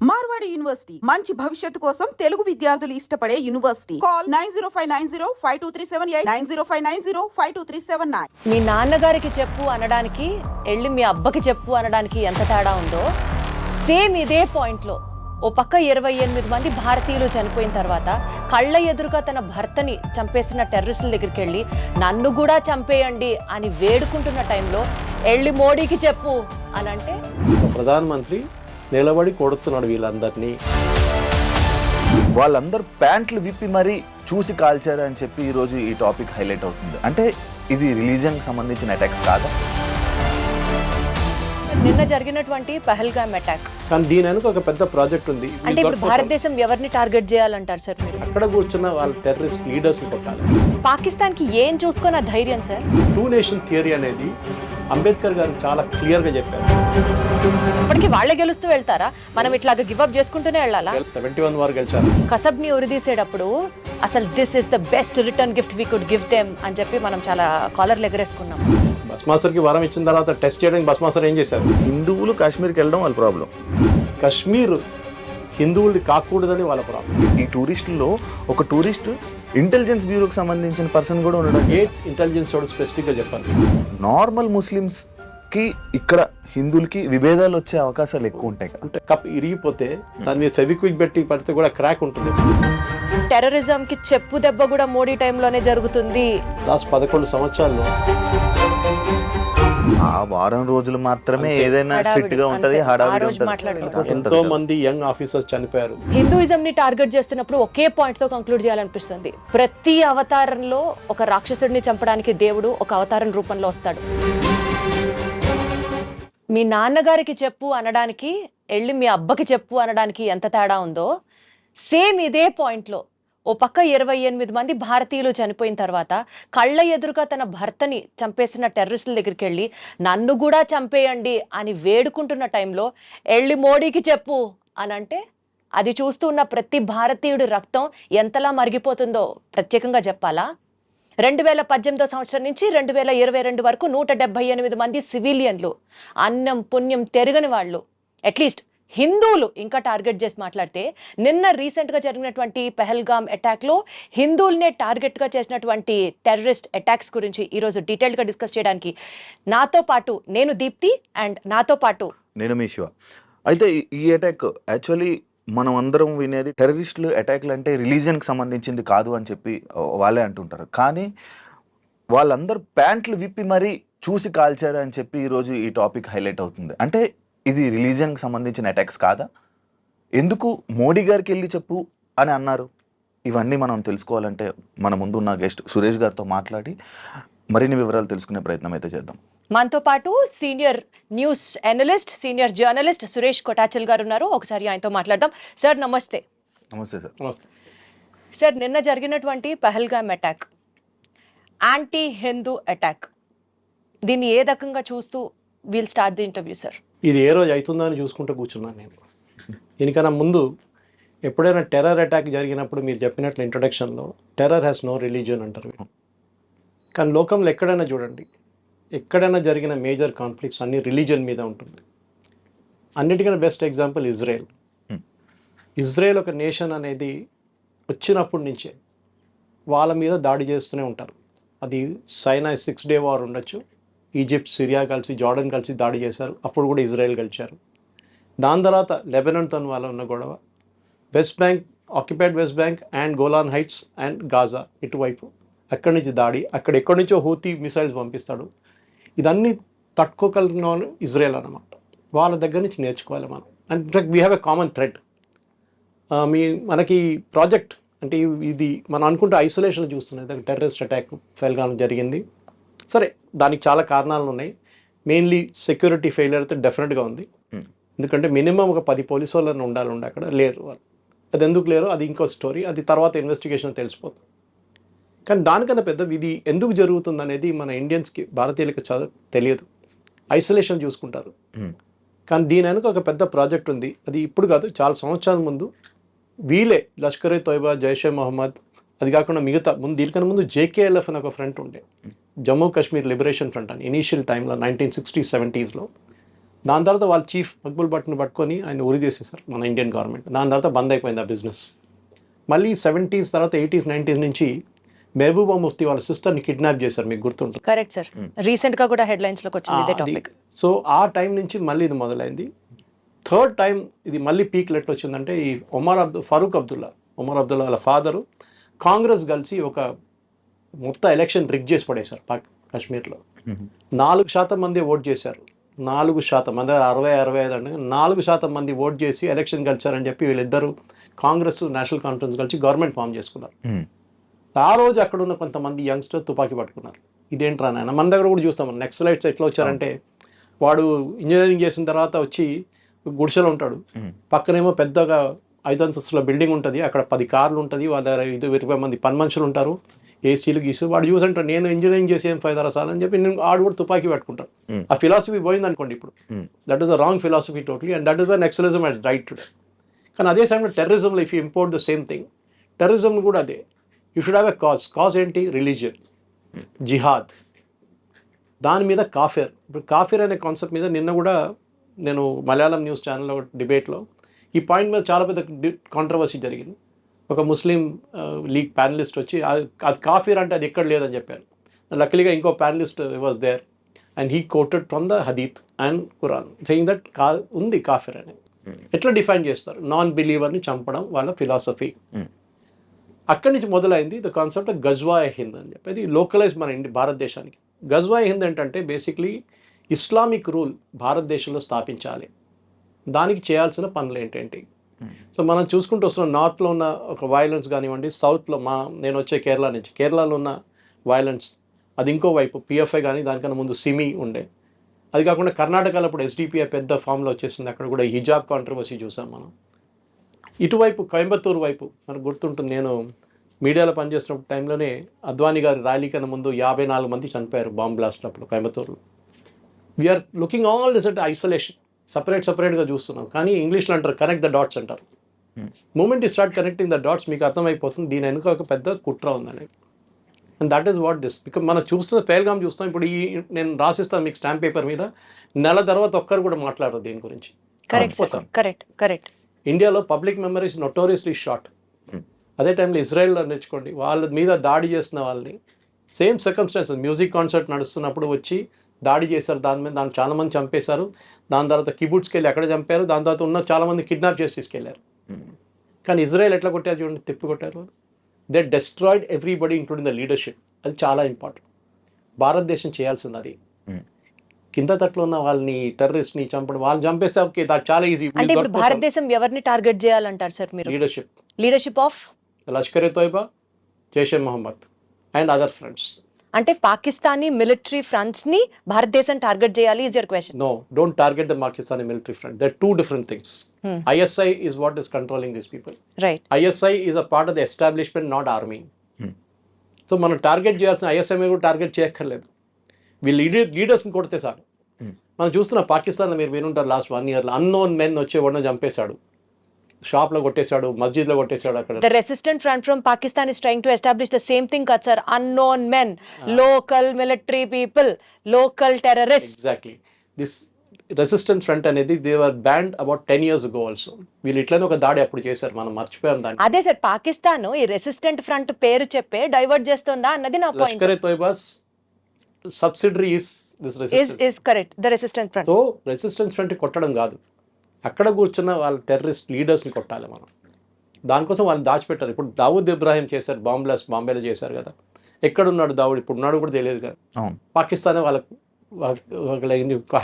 Marwadi university మంచి భవిష్యత్తు కోసం తెలుగు విద్యార్థులు ఇష్టపడే యూనివర్సిటీ. కాల్ 9059052378 9059052379. మీ నాన్నగారికి చెప్పు అనడానికి వెళ్ళి మీ అబ్బకి చెప్పు అనడానికి ఎంత తేడా ఉందో సేమ్ ఇదే పాయింట్లో ఓ పక్క 28 మంది భారతీయులు చనిపోయిన తర్వాత కళ్ళ ఎదురుగా తన భర్తని చంపేసిన టెర్రరిస్టుల దగ్గరికి వెళ్ళి నన్ను కూడా చంపేయండి అని వేడుకుంటున్న టైంలో వెళ్ళి మోడీకి చెప్పు అని అంటే ప్రధానమంత్రి నిలబడి కొడుతున్నాడు వీళ్ళందరినీ. వాళ్ళందరూ ప్యాంట్లు విప్పి మరీ చూసి కాల్చారు అని చెప్పి ఈరోజు ఈ టాపిక్ హైలైట్ అవుతుంది. అంటే ఇది రిలీజియన్కి సంబంధించిన అటాక్స్ కాదా? నిన్న జరిగినటువంటి పహల్గామ్ అటాక్ కానీ దీని వెనుక ఒక పెద్ద ప్రాజెక్ట్ ఉంది. అంటే ఇప్పుడు భారతదేశం ఎవరిని టార్గెట్ చేయాలంటారు సార్ మీరు? అక్కడ కూర్చున్న వాళ్ళ టెర్రరిస్ట్ లీడర్స్ కొట్టాలి. పాకిస్తాన్కి ఏం చూసుకున్న ధైర్యం సార్? టూ నేషన్ థియరీ అనేది అంబేద్కర్ గారు చాలా క్లియర్గా చెప్పారు. ఇప్పటికీ వాళ్ళే గెలుస్తూ వెళ్తారా? మనం ఇట్లాగా గివ్ అప్ చేసుకుంటూనే వెళ్ళాలా? 71 వారు గెలిచారు. కసబ్ని ఉరిదీసేటప్పుడు అసలు this is the best return gift we could give them అని చెప్పి మనం చాలా కాలర్లు ఎగరేసుకున్నాం. బస్మాసర్కి వరం ఇచ్చిన తర్వాత టెస్ట్ చేయడానికి బస్మాసర్ ఏం చేశారు? హిందువులు కాశ్మీర్కి వెళ్ళడం వాళ్ళ ప్రాబ్లం. కశ్మీర్ హిందువులది కాకూడదని వాళ్ళ ప్రాబ్లం. ఈ టూరిస్టుల్లో ఒక టూరిస్ట్ ఇంటెలిజెన్స్ బ్యూరోకి సంబంధించిన పర్సన్ కూడా ఉండడం. ఏ ఇంటెలిజెన్స్ వాడు స్పెసిఫిక్గా చెప్పాలి. నార్మల్ ముస్లిమ్స్కి ఇక్కడ హిందువులకి విభేదాలు వచ్చే అవకాశాలు ఎక్కువ ఉంటాయి కదా. అంటే కప్ ఇరిగిపోతే దాని మీద ఫెవిక్విక్ పెట్టి పడితే కూడా క్రాక్ ఉంటుంది. టెర్రరిజం కి చెప్పు దెబ్బ కూడా మోడీ టైంలోనే జరుగుతుంది. లాస్ట్ 11 సంవత్సరాల్లో ఆ వారం రోజులు మాత్రమే ఏదైనా స్ట్రిక్ట్ గా ఉంటది, హడావిడి ఉంటది. ఎంతో మంది యంగ్ ఆఫీసర్స్ చనిపోయారు. హిందూయిజం ని టార్గెట్ చేస్తున్నప్పుడు ఒకే పాయింట్ తో కంక్లూడ్ చేయాలనిపిస్తుంది. ప్రతి అవతారంలో ఒక రాక్షసుడిని చంపడానికి దేవుడు ఒక అవతారం రూపంలో వస్తాడు. మీ నాన్నగారికి చెప్పు అనడానికి వెళ్ళి మీ అబ్బకి చెప్పు అనడానికి ఎంత తేడా ఉందో సేమ్ ఇదే పాయింట్లో ఓ పక్క 28 మంది భారతీయులు చనిపోయిన తర్వాత కళ్ళ ఎదురుగా తన భర్తని చంపేసిన టెర్రరిస్టుల దగ్గరికి వెళ్ళి నన్ను కూడా చంపేయండి అని వేడుకుంటున్న టైంలో వెళ్ళి మోడీకి చెప్పు అని అంటే అది చూస్తూ ఉన్న ప్రతి భారతీయుడి రక్తం ఎంతలా మరిగిపోతుందో ప్రత్యేకంగా చెప్పాలా? 2018 సంవత్సరం నుంచి 2022 వరకు 178 మంది సివిలియన్లు, అన్నం పుణ్యం తెరగని వాళ్ళు, అట్లీస్ట్ హిందువులు ఇంకా టార్గెట్ చేసి మాట్లాడితే నిన్న రీసెంట్గా జరిగినటువంటి పహల్గామ్ అటాక్లో హిందువులనే టార్గెట్గా చేసినటువంటి టెర్రరిస్ట్ అటాక్స్ గురించి ఈరోజు డీటెయిల్గా డిస్కస్ చేయడానికి నాతో పాటు నేను దీప్తి అండ్ నాతో పాటు నేను మీ శివ. అయితే ఈ అటాక్ యాక్చువల్లీ మనం అందరం వినేది టెర్రరిస్టులు అటాక్లు అంటే రిలీజియన్కి సంబంధించింది కాదు అని చెప్పి వాళ్ళే అంటుంటారు. కానీ వాళ్ళందరూ ప్యాంట్లు విప్పి మరీ చూసి కాల్చారు అని చెప్పి ఈరోజు ఈ టాపిక్ హైలైట్ అవుతుంది. అంటే ఇది రిలీజియన్కి సంబంధించిన అటాక్స్ కాదా? ఎందుకు మోడీ గారికి వెళ్ళి చెప్పు అని అన్నారు? ఇవన్నీ మనం తెలుసుకోవాలంటే మన ముందున్న గెస్ట్ సురేష్ గారితో మాట్లాడి మరిన్ని వివరాలు తెలుసుకునే ప్రయత్నం అయితే చేద్దాం. మనతో పాటు senior news analyst, senior journalist Suresh Kotachal garu ఉన్నారు. ఒకసారి ఆయనతో మాట్లాడదాం. సార్ నమస్తే. నమస్తే సార్. నమస్తే సార్, నిన్న జరిగినటువంటి Pahalgam attack anti Hindu attack, దీన్ని ఏ రకంగా చూస్తూ we'll start the interview sir? ఇది ఏ రోజు అవుతుందో అని చూసుకుంటూ కూర్చున్నాను నేను. దీనికన్నా ముందు ఎప్పుడైనా టెర్రర్ అటాక్ జరిగినప్పుడు మీరు చెప్పినట్లు ఇంట్రొడక్షన్లో టెర్రర్ హ్యాస్ నో రిలీజియన్ అంటారు. కానీ లోకంలో ఎక్కడైనా చూడండి, ఎక్కడైనా జరిగిన మేజర్ కాన్ఫ్లిక్ట్స్ అన్ని రిలీజియన్ మీద ఉంటుంది. అన్నిటికన్నా బెస్ట్ ఎగ్జాంపుల్ ఇజ్రాయెల్. ఇజ్రాయెల్ ఒక నేషన్ అనేది వచ్చినప్పటి నుంచే వాళ్ళ మీద దాడి చేస్తూనే ఉంటారు. అది సైనా 6 డే వార్ ఉండొచ్చు, ఈజిప్ట్, సిరియా కలిసి, జార్డన్ కలిసి దాడి చేశారు, అప్పుడు కూడా ఇజ్రాయెల్ గెలిచారు. దాని తర్వాత లెబనాన్తో వాళ్ళ ఉన్న గొడవ, west bank, occupied west bank and Golan heights and Gaza ఇటువైపు, అక్కడి నుంచి దాడి, అక్కడ ఎక్కడి నుంచో హూతీ మిసైల్స్ పంపిస్తాడు. ఇదన్నీ తట్టుకోగలిగిన వాళ్ళు ఇజ్రాయెల్ అన్నమాట. వాళ్ళ దగ్గర నుంచి నేర్చుకోవాలి మనం. And in fact we have a common thread. మనకి ప్రాజెక్ట్ అంటే ఇది మనం అనుకుంటే ఐసోలేషన్లో చూస్తున్నాయి. టెర్రరిస్ట్ అటాక్ పహల్గామ్ జరిగింది. సరే, దానికి చాలా కారణాలు ఉన్నాయి. మెయిన్లీ సెక్యూరిటీ ఫెయిలియర్ అయితే డెఫినెట్గా ఉంది. ఎందుకంటే మినిమం ఒక 10 పోలీసు వాళ్ళని ఉండాలి, అక్కడ లేరు వాళ్ళు. అది ఎందుకు లేరు అది ఇంకో స్టోరీ, అది తర్వాత ఇన్వెస్టిగేషన్ తెలిసిపోతుంది. కానీ దానికన్నా పెద్ద ఇది ఎందుకు జరుగుతుంది అనేది మన ఇండియన్స్కి, భారతీయులకి తెలియదు. ఐసోలేషన్ చూసుకుంటారు. కానీ దీని వెనుక ఒక పెద్ద ప్రాజెక్ట్ ఉంది. అది ఇప్పుడు కాదు, చాలా సంవత్సరాల ముందు వీలే లష్కర్-ఏ తోయిబా, జైషే మొహమ్మద్, అది కాకుండా మిగతా దీనికన్నా ముందు JKLF అని ఒక ఫ్రంట్ ఉండే, జమ్మూ కాశ్మీర్ లిబరేషన్ ఫ్రంట్ అని. ఇనీషియల్ టైంలో 1960s, 70s దాని తర్వాత వాళ్ళ చీఫ్ మక్బుల్ భట్ని పట్టుకొని ఆయన ఉరి చేసేసారు మన ఇండియన్ గవర్నమెంట్. దాని తర్వాత బంద్ అయిపోయింది ఆ బిజినెస్. మళ్ళీ 70s తర్వాత 80s 90s నుంచి మెహబూబా ముఫ్తీ వాళ్ళ సిస్టర్ని కిడ్నాప్ చేశారు, మీకు గుర్తుంటుంది. కరెక్ట్ సార్, రీసెంట్ గా కూడా హెడ్లైన్స్ లోకి వచ్చింది ఇదే టాపిక్. సో ఆ టైం నుంచి మళ్ళీ ఇది మొదలైంది. థర్డ్ టైం ఇది మళ్ళీ పీక్ ఎట్లా వచ్చిందంటే ఈ ఫరూక్ అబ్దుల్లా వాళ్ళ ఫాదరు కాంగ్రెస్ కలిసి ఒక మొత్తం ఎలక్షన్ రిగ్ చేసి పడేశారు కాశ్మీర్లో. 4% మంది ఓట్ చేశారు. 4% మన దగ్గర 60-65 అంటే 4% మంది ఓట్ చేసి ఎలక్షన్ గెలిచారని చెప్పి వీళ్ళిద్దరూ కాంగ్రెస్ నేషనల్ కాన్ఫరెన్స్ కలిసి గవర్నమెంట్ ఫామ్ చేసుకున్నారు. ఆ రోజు అక్కడ ఉన్న కొంతమంది యంగ్స్టర్ తుపాకీ పట్టుకున్నారు. ఇదేంట్రా నాయన, మన దగ్గర కూడా చూస్తాం నెక్సలైట్స్ ఎట్లా వచ్చారంటే వాడు ఇంజనీరింగ్ చేసిన తర్వాత వచ్చి గుడిసెలో ఉంటాడు, పక్కనేమో పెద్దగా 5 అంతస్తుల బిల్డింగ్ ఉంటుంది, అక్కడ 10 కార్లు ఉంటుంది, వాళ్ళ దగ్గర 20 మంది పని మనుషులు ఉంటారు, ఏసీలు గీసు. వాడు చూసి అంటాడు నేను ఇంజనీరింగ్ చేసి ఏం ఫైదా సార్ అని చెప్పి నేను ఆడు కూడా తుపాకీ పెట్టుకుంటాను. ఆ ఫిలాసఫీ పోయింది అనుకోండి ఇప్పుడు. That is the wrong philosophy totally, and that is why naxalism has right today. కానీ అదే సమయంలో టెర్రరిజంలో if you import the same thing, terrorism కూడా అదే, you should have a cause ఏంటి? రిలీజియన్, జిహాద్, దాని మీద కాఫిర్. ఇప్పుడు కాఫిర్ అనే కాన్సెప్ట్ మీద నిన్న కూడా నేను మలయాళం న్యూస్ ఛానల్లో డిబేట్లో ఈ పాయింట్ మీద చాలా పెద్ద కాంట్రవర్సీ జరిగింది. ఒక ముస్లిం లీగ్ ప్యానలిస్ట్ వచ్చి అది కాఫిర్ అంటే అది ఎక్కడ లేదని చెప్పారు. లక్కీగా ఇంకో panelist was there and he quoted from the Hadith and Quran saying that ఉంది కాఫిర్ అని. ఎట్లా డిఫైన్ చేస్తారు? నాన్ బిలీవర్ని చంపడం వాళ్ళ ఫిలాసఫీ. అక్కడి నుంచి మొదలైంది ద కాన్సెప్ట్ ఆఫ్ గజ్వాయ్ హింద్ అని చెప్పి. అది లోకలైజ్ మన భారతదేశానికి. గజ్వాయ్ హింద్ ఏంటంటే బేసిక్లీ ఇస్లామిక్ రూల్ భారతదేశంలో స్థాపించాలి, దానికి చేయాల్సిన పనులు ఏంటంటే. సో మనం చూసుకుంటూ వస్తున్నాం నార్త్లో ఉన్న ఒక వైలెన్స్ కానివ్వండి, సౌత్లో నేను వచ్చే కేరళ నుంచి, కేరళలో ఉన్న వైలెన్స్ అది ఇంకోవైపు పిఎఫ్ఐ కానీ దానికన్నా ముందు సిమి ఉండే. అది కాకుండా కర్ణాటకలో ఇప్పుడు ఎస్డిపిఐ పెద్ద ఫామ్లో వచ్చేసింది, అక్కడ కూడా హిజాబ్ కాంట్రవర్సీ చూసాం మనం. ఇటువైపు కోయంబత్తూరు వైపు మనకు గుర్తుంటుంది, నేను మీడియాలో పనిచేస్తున్న టైంలోనే అద్వానీ గారి ర్యాలీ కన్నా ముందు 54 మంది చనిపోయారు బాంబ్ బ్లాస్ట్ అప్పుడు కోయంబత్తూరులో. We're looking all this at isolation, సపరేట్గా చూస్తున్నాం. కానీ ఇంగ్లీష్లో అంటారు కనెక్ట్ ద డాట్స్ అంటారు. Moment you start connecting the dots మీకు అర్థమైపోతుంది దీని వెనుక ఒక పెద్ద కుట్ర ఉందని. And that is what this. Because మనం చూస్తున్న పేల్గాం చూస్తాం. ఇప్పుడు నేను రాసిస్తాను మీకు స్టాంప్ పేపర్ మీద, నెల తర్వాత ఒక్కరు కూడా మాట్లాడరు దీని గురించి. కరెక్ట్. ఇండియాలో పబ్లిక్ మెమరీస్ నోటోరియస్లీ షార్ట్. అదే టైంలో ఇజ్రాయెల్లో నేర్చుకోండి, వాళ్ళ మీద దాడి చేసిన వాళ్ళని సేమ్ సర్కమ్స్టాన్సెస్, మ్యూజిక్ కాన్సర్ట్ నడుస్తున్నప్పుడు వచ్చి దాడి చేశారు, దాన్ని చాలామంది చంపేశారు. దాని తర్వాత కిబుట్స్కి వెళ్ళి అక్కడ చంపారు, దాని తర్వాత ఉన్న చాలామంది కిడ్నాప్ చేసి తీసుకెళ్లారు. కానీ ఇజ్రాయెల్ ఎట్లా కొట్టారు చూడండి, తిప్పి కొట్టారు. They destroyed everybody including the leadership. అది చాలా ఇంపార్టెంట్. భారతదేశం చేయాల్సింది అది. కింద తట్లో ఉన్న వాళ్ళని టెర్రరిస్ట్ని చంపడం, వాళ్ళని చంపేస్తే ఓకే, దాట్ చాలా ఈజీ. అంటే ఇప్పుడు భారతదేశం ఎవరిని టార్గెట్ చేయాలంటారు సార్ మీరు? Leadership of Lashkar Taiba, Jaish Mohammed and other friends. అంటే పాకిస్తానీ మిలిటరీ ఫ్రంట్స్ ని భారతదేశం టార్గెట్ చేయాలి is your question? No, don't target the Pakistani military front. They're two different things. ISI is what is controlling these people. Right. ISI is a part of the establishment, not army. So మనం target చేయాల్సిన ISI మీద కూడా target చేయక్కర్లేదు. వీళ్ళు లీడర్స్ని కొడితే sir. మనం చూస్తున్న పాకిస్తాన్లో మీరు వినుంటారు లాస్ట్ 1 yearలో అన్నోన్ మెన్ వచ్చి ఎవరినో చంపేశాడు, షాప్లో కొట్టేశాడు, మస్జిద్లో కొట్టేశాడు. అక్కడ the resistant front from Pakistan is trying to establish the same thing kad sir, unknown men, local military people, local terrorists. Exactly. This resistance front అనేది they were banned about 10 years ago also. వీళ్ళు ఇట్లనే ఒక దాడి అప్పుడు చేశారు, మనం మర్చిపోయాం దాన్ని. అదే సార్, పాకిస్తాన్ ఈ రెసిస్టెంట్ ఫ్రంట్ పేరు చెప్పే డైవర్ట్ చేస్తుందా అన్నది నా point. Lashkar Taiba's subsidiary is this resistance. is correct, the resistant front. So resistance front కొట్టడం కాదు, అక్కడ కూర్చున్న వాళ్ళ టెర్రరిస్ట్ లీడర్స్ని కొట్టాలి మనం. దానికోసం వాళ్ళు దాచిపెట్టారు. ఇప్పుడు దావూద్ ఇబ్రాహిం చేశారు, బాంబ్ బ్లాస్ట్ బాంబేలో చేశారు కదా. ఎక్కడున్నాడు దావూద్? ఇప్పుడు ఉన్నాడు కూడా తెలియదు కదా. పాకిస్తానే వాళ్ళకి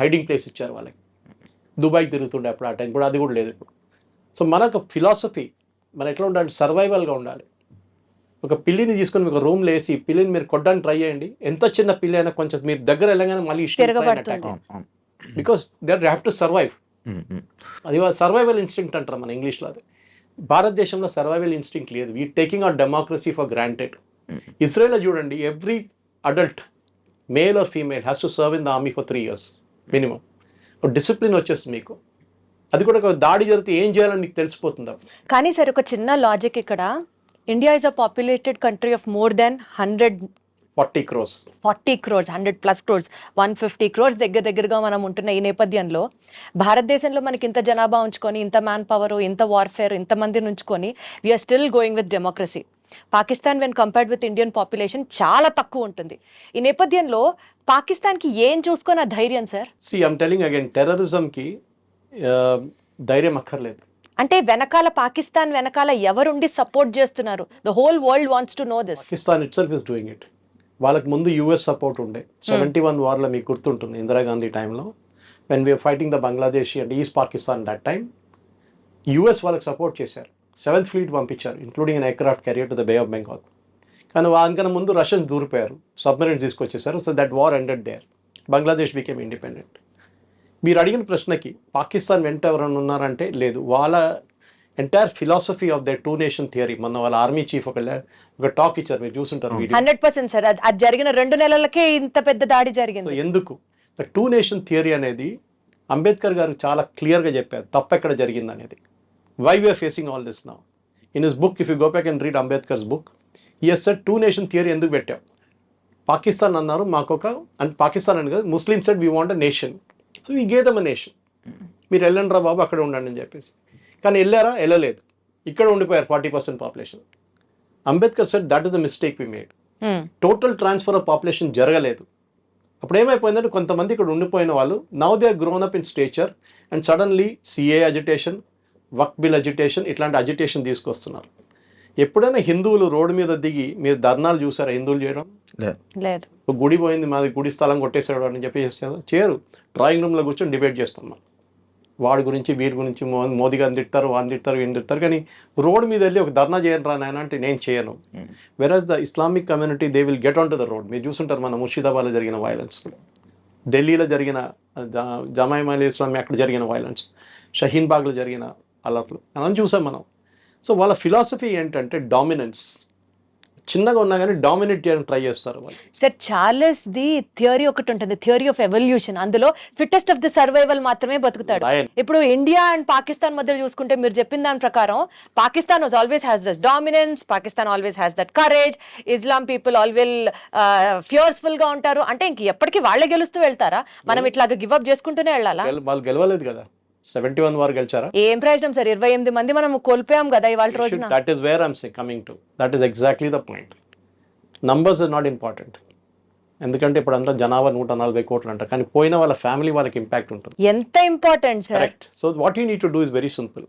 హైడింగ్ ప్లేస్ ఇచ్చారు వాళ్ళకి. దుబాయ్కి తిరుగుతుండే అప్పుడు ఆ టైం కూడా, అది కూడా లేదు ఇప్పుడు. సో మనకు ఫిలాసఫీ మనం ఎట్లా ఉండాలి, సర్వైవల్గా ఉండాలి. ఒక పిల్లిని తీసుకొని ఒక రూమ్లో వేసి పిల్లిని మీరు కొట్టడానికి ట్రై చేయండి, ఎంత చిన్న పిల్లి అయినా కొంచెం మీరు దగ్గర వెళ్ళగానే మళ్ళీ because they have to survive. అది సర్వైవల్ ఇన్స్టింక్ట్ అంటారు మన ఇంగ్లీష్లో. అది భారతదేశంలో సర్వైవల్ ఇన్స్టింక్ట్ లేదు. We taking our democracy for granted. ఇజ్రాయెల్లో చూడండి, every adult male or female has to serve in the army for 3 years minimum. Discipline వచ్చేస్తుంది మీకు. అది కూడా ఒక దాడి జరిగితే ఏం చేయాలని మీకు తెలిసిపోతుంది. కానీ సార్ ఒక చిన్న లాజిక్ ఇక్కడ, India is a populated country of more than 100 40 crores. 40 crores, 100+ crores, 150 crores దగ్గరగా మనం ఉంటున్న ఈ నేపథ్యంలో భారతదేశంలో మనకి ఇంత జనాభా ఉంచుకొని, ఇంత మ్యాన్ పవర్, ఇంత వార్ఫేర్, ఇంతమందిని ఉంచుకొని we're still going with democracy. Pakistan when compared with Indian population చాలా తక్కువ ఉంటుంది. ఈ నేపథ్యంలో పాకిస్తాన్కి ఏం చూసుకొని ఆ ధైర్యం sir? See, I'm telling again, టెర్రరిజంకి ధైర్యం అక్కర్లేదు. అంటే వెనకాల పాకిస్తాన్ వెనకాల ఎవరుండి సపోర్ట్ చేస్తున్నారు? The whole world wants to know this. Pakistan it self is doing it. వాళ్ళకి ముందు యుఎస్ సపోర్ట్ ఉండే 71 వార్లో మీకు గుర్తుంటుంది, ఇందిరాగాంధీ టైంలో when we are fighting the Bangladeshi and east Pakistan that time US వాళ్ళకి సపోర్ట్ చేశారు. 7th ఫ్లీట్ పంపించారు, including an aircraft carrier to the bay of Bengal. కానీ దానికన్నా ముందు రష్యన్స్ దూరిపోయారు, సబ్మెరైన్స్ తీసుకొచ్చేసారు. So that war ended there, Bangladesh became independent. మీరు అడిగిన ప్రశ్నకి పాకిస్తాన్ వెంట ఎవరైనా ఉన్నారంటే లేదు. వాళ్ళ entire philosophy of the 2 nation theory, మొన్న వాళ్ళ ఆర్మీ చీఫ్ ఒక టాక్ ఇచ్చారు, మీరు చూసుంటారు వీడియో. 100% సార్, అది జరిగిన 2 నెలలకే ఇంత పెద్ద దాడి జరిగింది. ఎందుకు ద 2 నేషన్ థియరీ అనేది అంబేద్కర్ గారు చాలా క్లియర్గా చెప్పారు తప్పెక్కడ జరిగింది అనేది. Why we're facing all this now in his book, if you go back and read Ambedkar's book, he has said 2 nation theory ఎందుకు పెట్టాం. పాకిస్తాన్ అన్నారు మాకొక, అంటే పాకిస్తాన్ అని కాదు, Muslim said we want a nation, so we gave them a nation. మీరు వెళ్ళండి రా బాబు అక్కడ ఉండండి అని చెప్పేసి. కానీ వెళ్ళారా? వెళ్ళలేదు, ఇక్కడ ఉండిపోయారు 40% population. Ambedkar said that is the mistake we made. Total transfer of population జరగలేదు. అప్పుడు ఏమైపోయిందంటే కొంతమంది ఇక్కడ ఉండిపోయిన వాళ్ళు now they are grown up in stature and suddenly CA agitation, Waqf bill agitation, ఇట్లాంటి అజిటేషన్ తీసుకొస్తున్నారు. ఎప్పుడైనా హిందువులు రోడ్డు మీద దిగి మీరు ధర్నాలు చూసారా హిందువులు చేయడం? లేదు. గుడి పోయింది మాది, గుడి స్థలం కొట్టేసాడు అని చెప్పి చేయరు. డ్రాయింగ్ రూమ్లో కూర్చొని డిబేట్ చేస్తాం మనం, వాడి గురించి వీరి గురించి, మోదీ గారిని తిడతారు, వాడిని తిడతారు, వీడిని తిడతారు. కానీ రోడ్ మీద వెళ్ళి ఒక ధర్నా చేయను రా నాయన అంటే నేను చేయను. వెరాజ్ the Islamic community they will get on to the road. మీరు చూసుంటారు మన ముర్షిదాబాద్లో జరిగిన వైలెన్స్, ఢిల్లీలో జరిగిన జమాయిమా ఇస్లామీ అక్కడ జరిగిన వైలెన్స్, షహీన్ బాగ్లో జరిగిన అలర్ట్లు అని చూసాం మనం. సో వాళ్ళ ఫిలాసఫీ ఏంటంటే డామినెన్స్. చిన్నగా ఉన్నా కానీ డామినేట్ చేయడానికి ట్రై చేస్తారు వాళ్ళు. సార్ చార్లెస్ ది థియరీ ఒకటి ఉంటుంది, థియరీ ఆఫ్ ఎవల్యూషన్. అందులో ఫిట్టెస్ట్ ఆఫ్ ది సర్వైవల్ మాత్రమే బతుకుతాడు. ఇప్పుడు ఇండియా అండ్ పాకిస్తాన్ మధ్య చూసుకుంటే మీరు చెప్పిన దాని ప్రకారం Pakistan always has that dominance, Pakistan always has that courage, Islam people always fearful గా ఉంటారు. అంటే ఇంక ఎప్పటికీ వాళ్ళే గెలుస్తూ వెళ్తారా? మనం ఇట్లాగా గివ్ అప్ చేసుకుంటూనే వెళ్ళాలా? వాళ్ళు గెలవలేదు కదా, 71 వారు గెలిచారా? ఏం ప్రయోజనం సార్? 28 మంది మనం కోల్పోయాం కదా ఇవాళ రోజున. That is where I'm coming to. That is exactly the point. Numbers is not important. ఎందుకంటే ఇప్పుడు అందరూ జనాభా 140 కోట్లు అంటారు, కానీ పోయిన వాళ్ళ ఫ్యామిలీ వాళ్ళకి ఇంపాక్ట్ ఉంటుంది. ఎంత important sir. Correct. So what you need to do is very simple.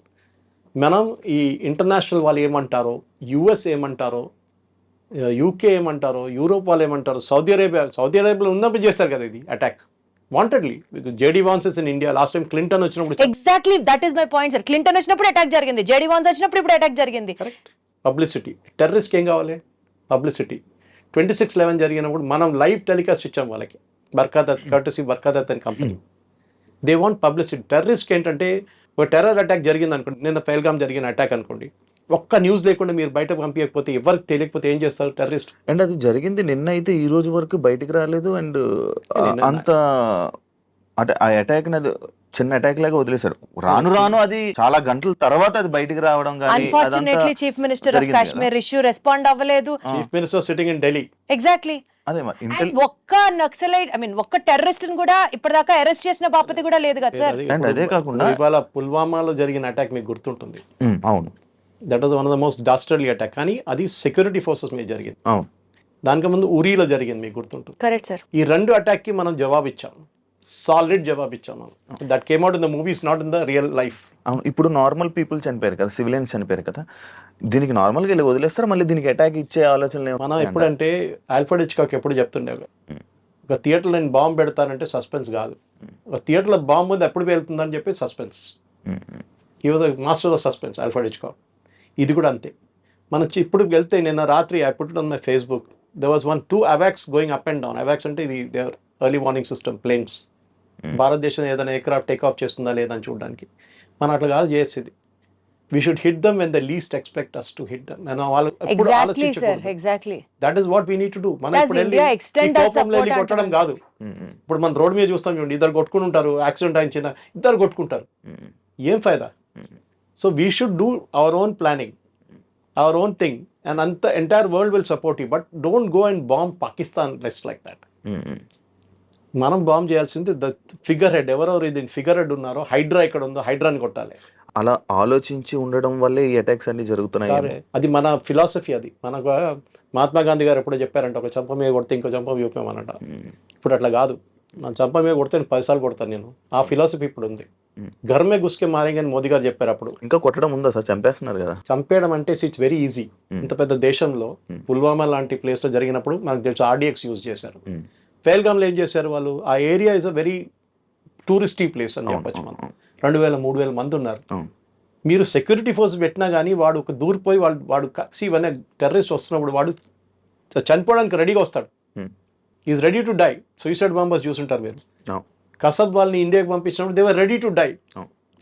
మనం ఈ ఇంటర్నేషనల్ వాళ్ళు ఏమంటారో, యుఎస్ ఏమంటారో, యూకే ఏమంటారో, యూరోప్ వాళ్ళు ఏమంటారో, సౌదీ అరేబియాలో ఉన్నప్పుడు చేస్తారు కదా ఇది attack wantedly. JD Vance is in India. Last time Clinton వచ్చినప్పుడు exactly that is my point sir. Clinton వచ్చినప్పుడు అటాక్ జరిగింది, జేడీ వాన్స్ వచ్చినప్పుడు ఇప్పుడు అటాక్ జరిగింది. కరెక్ట్. పబ్లిసిటీ. టెర్రరిస్ట్కి ఏం కావాలి? పబ్లిసిటీ. 26/11 జరిగినప్పుడు మనం లైవ్ టెలికాస్ట్ ఇచ్చాం వాళ్ళకి, బర్కాదత్ అని కంపెనీ. They want publicity. టెర్రరిస్ట్కి ఏంటంటే ఒక టెర్రర్ అటాక్ జరిగింది అనుకోండి, నిన్న పెహల్గాం జరిగిన అటాక్ అనుకోండి, ఒక్క న్యూస్ లేకుండా మీరు బయటకు పంపించకపోతే, ఎవరికి తెలియకపోతే ఏం చేస్తారు టెర్రరిస్ట్? అండ్ అది జరిగింది నిన్న అయితే ఈ రోజు వరకు బయటికి రాలేదు. అండ్ అంత అంటే ఆ అటాక్ అది చిన్న అటాక్ లాగా వదిలేశారు. రాను అది చాలా గంటల తర్వాత అది బయటికి రావడం. Unfortunately chief minister of Kashmir issue respond అవ్వలేదు. Chief minister sitting in Delhi. Exactly. అదే ఒక్క నక్సలైట్ ఒక్క టెర్రరిస్ట్ ని కూడా ఇప్పటిదాకా అరెస్ట్ చేసిన బాపతి కూడా లేదు కదా సార్. అండ్ అదే కాకుండా ఇవాళ పుల్వామాలో జరిగిన అటాక్ మీకు గుర్తుంటుంది. అవును, that was one of the most dastardly attack. కానీ అది సెక్యూరిటీ ఫోర్సెస్ మీద జరిగింది. దానికి ముందు ఉరీలో జరిగింది, మీకు గుర్తుంటుంది. Correct sir. ఈ 2 అటాక్ కి మనం జవాబు ఇచ్చాం, సాలిడ్ జవాబు ఇచ్చాం మనం. That came out in the movies, not in the real life. ఇప్పుడు నార్మల్ పీపుల్ చనిపోయారు కదా, సివిలియన్స్ చనిపోయారు కదా, దీనికి నార్మల్గా వెళ్ళి వదిలేస్తారు, మళ్ళీ దీనికి అటాక్ ఇచ్చే ఆలోచన మనం ఎప్పుడంటే ఆల్ఫ్రెడ్ హిచ్కాక్ ఎప్పుడు చెప్తుండే, ఒక థియేటర్లో నేను బాంబు పెడతానంటే సస్పెన్స్ కాదు, ఒక థియేటర్లో బాంబు ఉంది ఎప్పుడు వెళ్తుందని చెప్పి సస్పెన్స్. ఈ was master of suspense Alfred Hitchcock. ఇది కూడా అంతే. మనం ఇప్పుడు వెళ్తే నిన్న రాత్రి I put it on my Facebook, there was 2 AWACS going up and down. AWACS అంటే ఇది their early warning system, planes. భారతదేశం ఏదైనా ఎయిర్క్రాఫ్ట్ టేక్ ఆఫ్ చేస్తుందా లేదా అని చూడడానికి. మనం అట్లా కాదు చేసేది. We should hit them when they least expect us to hit them. Exactly. That is what we need to do. మనం ఇప్పుడు వెళ్ళి కొట్టడం కాదు. ఇప్పుడు మనం రోడ్ మీద చూస్తాం చూడండి, ఇద్దరు కొట్టుకుని ఉంటారు, యాక్సిడెంట్ అయిన ఇద్దరు కొట్టుకుంటారు, ఏం ఫైదా? So we should do our own planning, our own thing, and అంత entire world will support you, but don't go and bomb Pakistan let's like that. మనం బాంబ్ చేయాల్సింది ద ఫిగర్ హెడ్, ఎవరెవరు ఇది ఫిగర్ హెడ్ ఉన్నారో, హైడ్రా ఇక్కడ ఉందో హైడ్రాని కొట్టాలి. అలా ఆలోచించి ఉండడం వల్లే ఈ అటాక్స్ అన్ని జరుగుతున్నాయి. అది మన ఫిలాసఫీ. అది మనకు మహాత్మా గాంధీ గారు ఎప్పుడో చెప్పారంట, ఒక చంప మీద కొడితే ఇంకో చంప చూపామనంట. ఇప్పుడు అట్లా కాదు, నా చంప మీద కొడితే 10 సార్లు కొడతాను నేను. ఆ ఫిలాసఫీ ఇప్పుడు ఉంది. ఘర్మే గుస్కే మారేంగే అని మోదీ గారు చెప్పారు అప్పుడు. ఇంకా కొట్టడం ఉందా సార్? చంపేస్తున్నారు కదా. చంపేయడం అంటే ఇట్స్ వెరీ ఈజీ. ఇంత పెద్ద దేశంలో పుల్వామా లాంటి ప్లేస్లో జరిగినప్పుడు మనకు తెలుసు ఆర్డీఎక్స్ యూజ్ చేశారు. పేల్గామ్లో ఏం చేశారు వాళ్ళు? ఆ area is a very touristy place అని చెప్పొచ్చు. మనం 2000-3000 మంది ఉన్నారు. మీరు సెక్యూరిటీ ఫోర్స్ పెట్టినా కానీ వాడు ఒక దూరిపోయి వాడు ఇవన్నీ టెర్రరిస్ట్ వస్తున్నప్పుడు వాడు చనిపోవడానికి రెడీగా వస్తాడు. Is ready to die. Suicide bombers చూసుంటారు మీరు. కసబ్ వాళ్ళని ఇండియాకి పంపించినప్పుడు they were ready to die.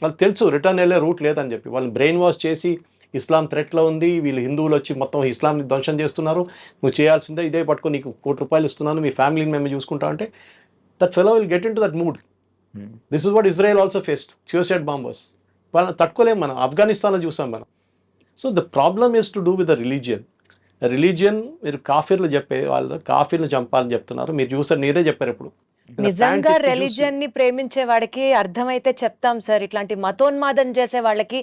వాళ్ళు తెలుసు రిటర్న్ వెళ్ళే రూట్ లేదని చెప్పి వాళ్ళని బ్రెయిన్ వాష్ చేసి ఇస్లాం థ్రెట్లో ఉంది, వీళ్ళు హిందువులు వచ్చి మొత్తం ఇస్లాంని ధ్వంసం చేస్తున్నారు, నువ్వు చేయాల్సిందే ఇదే పట్టుకొని నీకు ₹1 ఇస్తున్నాను, మీ ఫ్యామిలీని మేము చూసుకుంటా అంటే that fellow will get in to that mood. This is what Israel also faced, suicide bombers. వాళ్ళని తట్టుకోలేం మనం. ఆఫ్ఘనిస్తాన్లో చూసాం మనం. So the problem is to do with the religion. మీరు కాఫీర్లు చెప్పే వాళ్ళు కాఫీర్లు చంపాలని చెప్తున్నారు. మీరు చూసారు, మీరే చెప్పారు ఇప్పుడు. నిజంగా రిలీజియన్ ని ప్రేమించే వాడికి అర్థమైతే చెప్తాం సార్. ఇట్లాంటి మతోన్మాదం చేసే వాళ్ళకి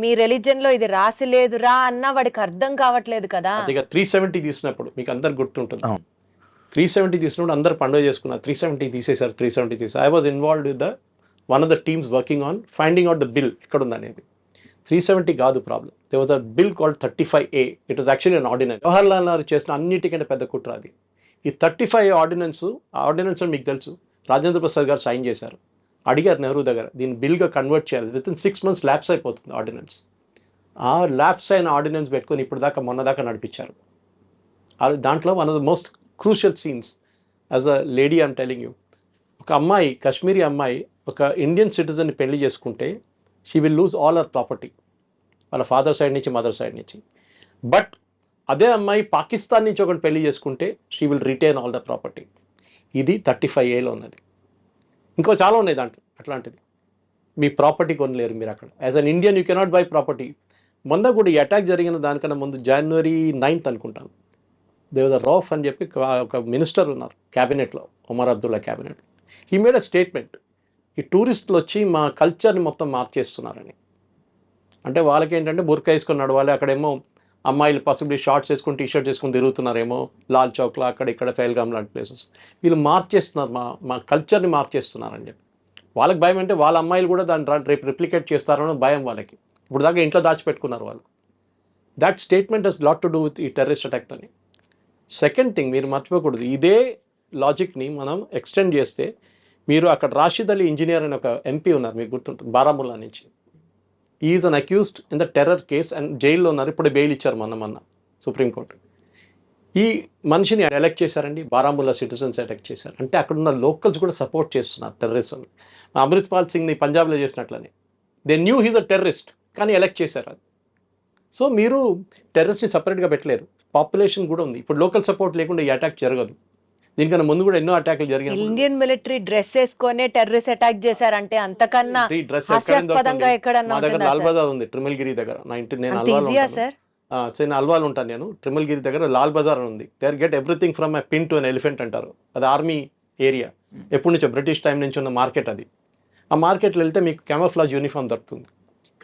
మీ రిలీజియన్ లో ఇది రాసి లేదురా అన్న వాడికి అర్థం కావట్లేదు కదా. 370 తీసినప్పుడు మీకు అందరు గుర్తుంటుంది. 370 తీసినప్పుడు అందరు పండుగ చేసుకున్నారు. 370 తీసేశారు. 370 తీసారు. I was involved with one of the teams working on finding out the bill ఎక్కడ ఉందనేది. 370 కాదు problem. There was a bill called 35A. It was actually an ordinance. Jawaharlal Nehru చేసిన అన్నిటికంటే పెద్ద కుట్ర అది. ఈ 35A ఆర్డినెన్స్ మీకు తెలుసు, రాజేంద్ర ప్రసాద్ గారు సైన్ చేశారు. అడిగారు నెహ్రూ దగ్గర, దీన్ని బిల్గా కన్వర్ట్ చేయాలి. విత్ ఇన్ 6 months ల్యాప్స్ అయిపోతుంది ఆర్డినెన్స్. ఆ ల్యాప్స్ అయిన ఆర్డినెన్స్ పెట్టుకొని ఇప్పుడు మొన్న దాకా నడిపించారు. దాంట్లో one of the most crucial scenes as a lady I'm telling you, ఒక అమ్మాయి, కాశ్మీరీ అమ్మాయి ఒక ఇండియన్ సిటిజన్ని పెళ్లి చేసుకుంటే she will lose all our property, వాళ్ళ ఫాదర్ సైడ్ నుంచి మదర్ సైడ్ నుంచి. బట్ అదే అమ్మాయి పాకిస్తాన్ నుంచి ఒకటి పెళ్లి చేసుకుంటే she will retain all the property. ఇది 35Aలో ఉన్నది. ఇంకో చాలా ఉన్నాయి దాంట్లో అట్లాంటిది. మీ ప్రాపర్టీ కొనలేరు మీరు అక్కడ. As an Indian you cannot by property. మొన్న కూడా ఈ అటాక్ జరిగిన దానికన్నా ముందు January 9th అనుకుంటాను, దేవద రౌఫ్ అని చెప్పి ఒక మినిస్టర్ ఉన్నారు క్యాబినెట్లో, Umar Abdullah cabinet. He made a statement, ఈ టూరిస్టులు వచ్చి మా కల్చర్ని మొత్తం మార్చేస్తున్నారని. అంటే వాళ్ళకి ఏంటంటే బుర్కా వేసుకొని నడవాలి, అక్కడేమో అమ్మాయిలు పాసిబిలీ షార్ట్స్ వేసుకొని టీషర్ట్ వేసుకొని తిరుగుతున్నారేమో లాల్ చౌక్లో అక్కడ ఇక్కడ ఫెయిల్గామ్ లాంటి ప్లేసెస్. వీళ్ళు మార్చేస్తున్నారు, మా కల్చర్ని మార్చేస్తున్నారని చెప్పి. వాళ్ళకి భయం అంటే వాళ్ళ అమ్మాయిలు కూడా దాన్ని రేపు రిప్లికేట్ చేస్తారని భయం వాళ్ళకి. ఇప్పుడు దాకా ఇంట్లో దాచిపెట్టుకున్నారు వాళ్ళు. That statement has lot to do with ఈ టెర్రరిస్ట్ అటాక్ అని. సెకండ్ థింగ్ మీరు మర్చిపోకూడదు, ఇదే లాజిక్ని మనం ఎక్స్టెండ్ చేస్తే మీరు అక్కడ రాషిద్ అలీ ఇంజనీర్ అని ఒక ఎంపీ ఉన్నారు, మీకు గుర్తుంటుంది, బారాముల్లా నుంచి. Is an accused in the terror case and జైల్లో ఉన్నారు. ఇప్పుడు బెయిల్ ఇచ్చారు మొన్న సుప్రీంకోర్టు. ఈ మనిషిని ఎలెక్ట్ చేశారండి, బారాముల్లా సిటిజన్స్ ఎలెక్ట్ చేశారు. అంటే అక్కడ ఉన్న లోకల్స్ కూడా సపోర్ట్ చేస్తున్నారు టెర్రరిజం. అమృత్పాల్ సింగ్ని పంజాబ్లో చేసినట్లని. They knew he's a terrorist, కానీ ఎలెక్ట్ చేశారు అది. సో మీరు టెర్రరిస్ట్ని సపరేట్గా పెట్టలేరు, పాపులేషన్ కూడా ఉంది. ఇప్పుడు లోకల్ సపోర్ట్ లేకుండా ఈ అటాక్ జరగదు. దీనికన్నా ముందు కూడా ఎన్నో అటాక్లు జరిగాయి. ఇండియన్ మిలిటరీ డ్రెస్ వేసుకొని టెర్రరిస్ట్ అటాక్ చేశారంటే అంతకన్నా హాస్యాస్పదంగా ఎక్కడన్నా మా దగ్గర లాల్ బజార్ ఉంది ట్రిమల్గిరి దగ్గర. నేను అల్వాల్ ఉంటాను, నేను ట్రిమల్గిరి దగ్గర లాల్ బజార్ ఉంది. There get everything from a pin to an elephant అంటారు. అది ఆర్మీ ఏరియా, ఎప్పటి నుంచో బ్రిటిష్ టైం నుంచి ఉన్న మార్కెట్ అది. ఆ మార్కెట్లో వెళ్తే మీకు క్యామోఫ్లాజ్ యూనిఫామ్ దొరుకుతుంది.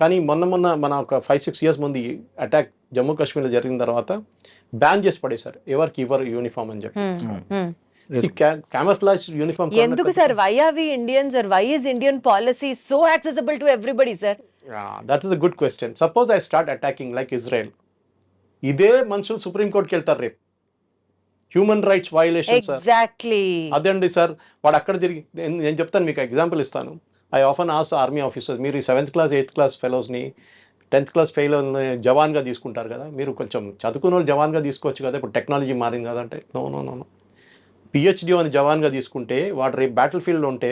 కానీ మొన్న మన ఒక 5-6 years ముందు ఈ అటాక్ జమ్మూ కాశ్మీర్లో జరిగిన తర్వాత బ్యాన్ చేసి పడేశారు, ఎవరికి ఇవ్వరు యూనిఫామ్ అని చెప్పి. Camouflage uniform. ఎందుకు sir? why are we Indians or why is Indian policy so accessible to everybody, sir? Yeah, that is a good question. Suppose I start attacking like Israel. ఇదే మనుషులు supreme కోర్టుకి వెళ్తారు రేపు. Human rights violation sir. Exactly అదండి sir. వాడు అక్కడ తిరిగి, నేను చెప్తాను మీకు ఎగ్జాంపుల్ ఇస్తాను. I often as army officers, మీరు ఈ 7th class 8th class ఫెలోస్ని 10th class ఫెయిల్ జవాన్గా తీసుకుంటారు కదా, మీరు కొంచెం చదువుకున్న వాళ్ళు జవాన్గా తీసుకోవచ్చు కదా, ఇప్పుడు టెక్నాలజీ మారింది కదా అంటే. నో. PhD అని జవాన్గా తీసుకుంటే వాడు రేపు బ్యాటిల్ ఫీల్డ్లో ఉంటే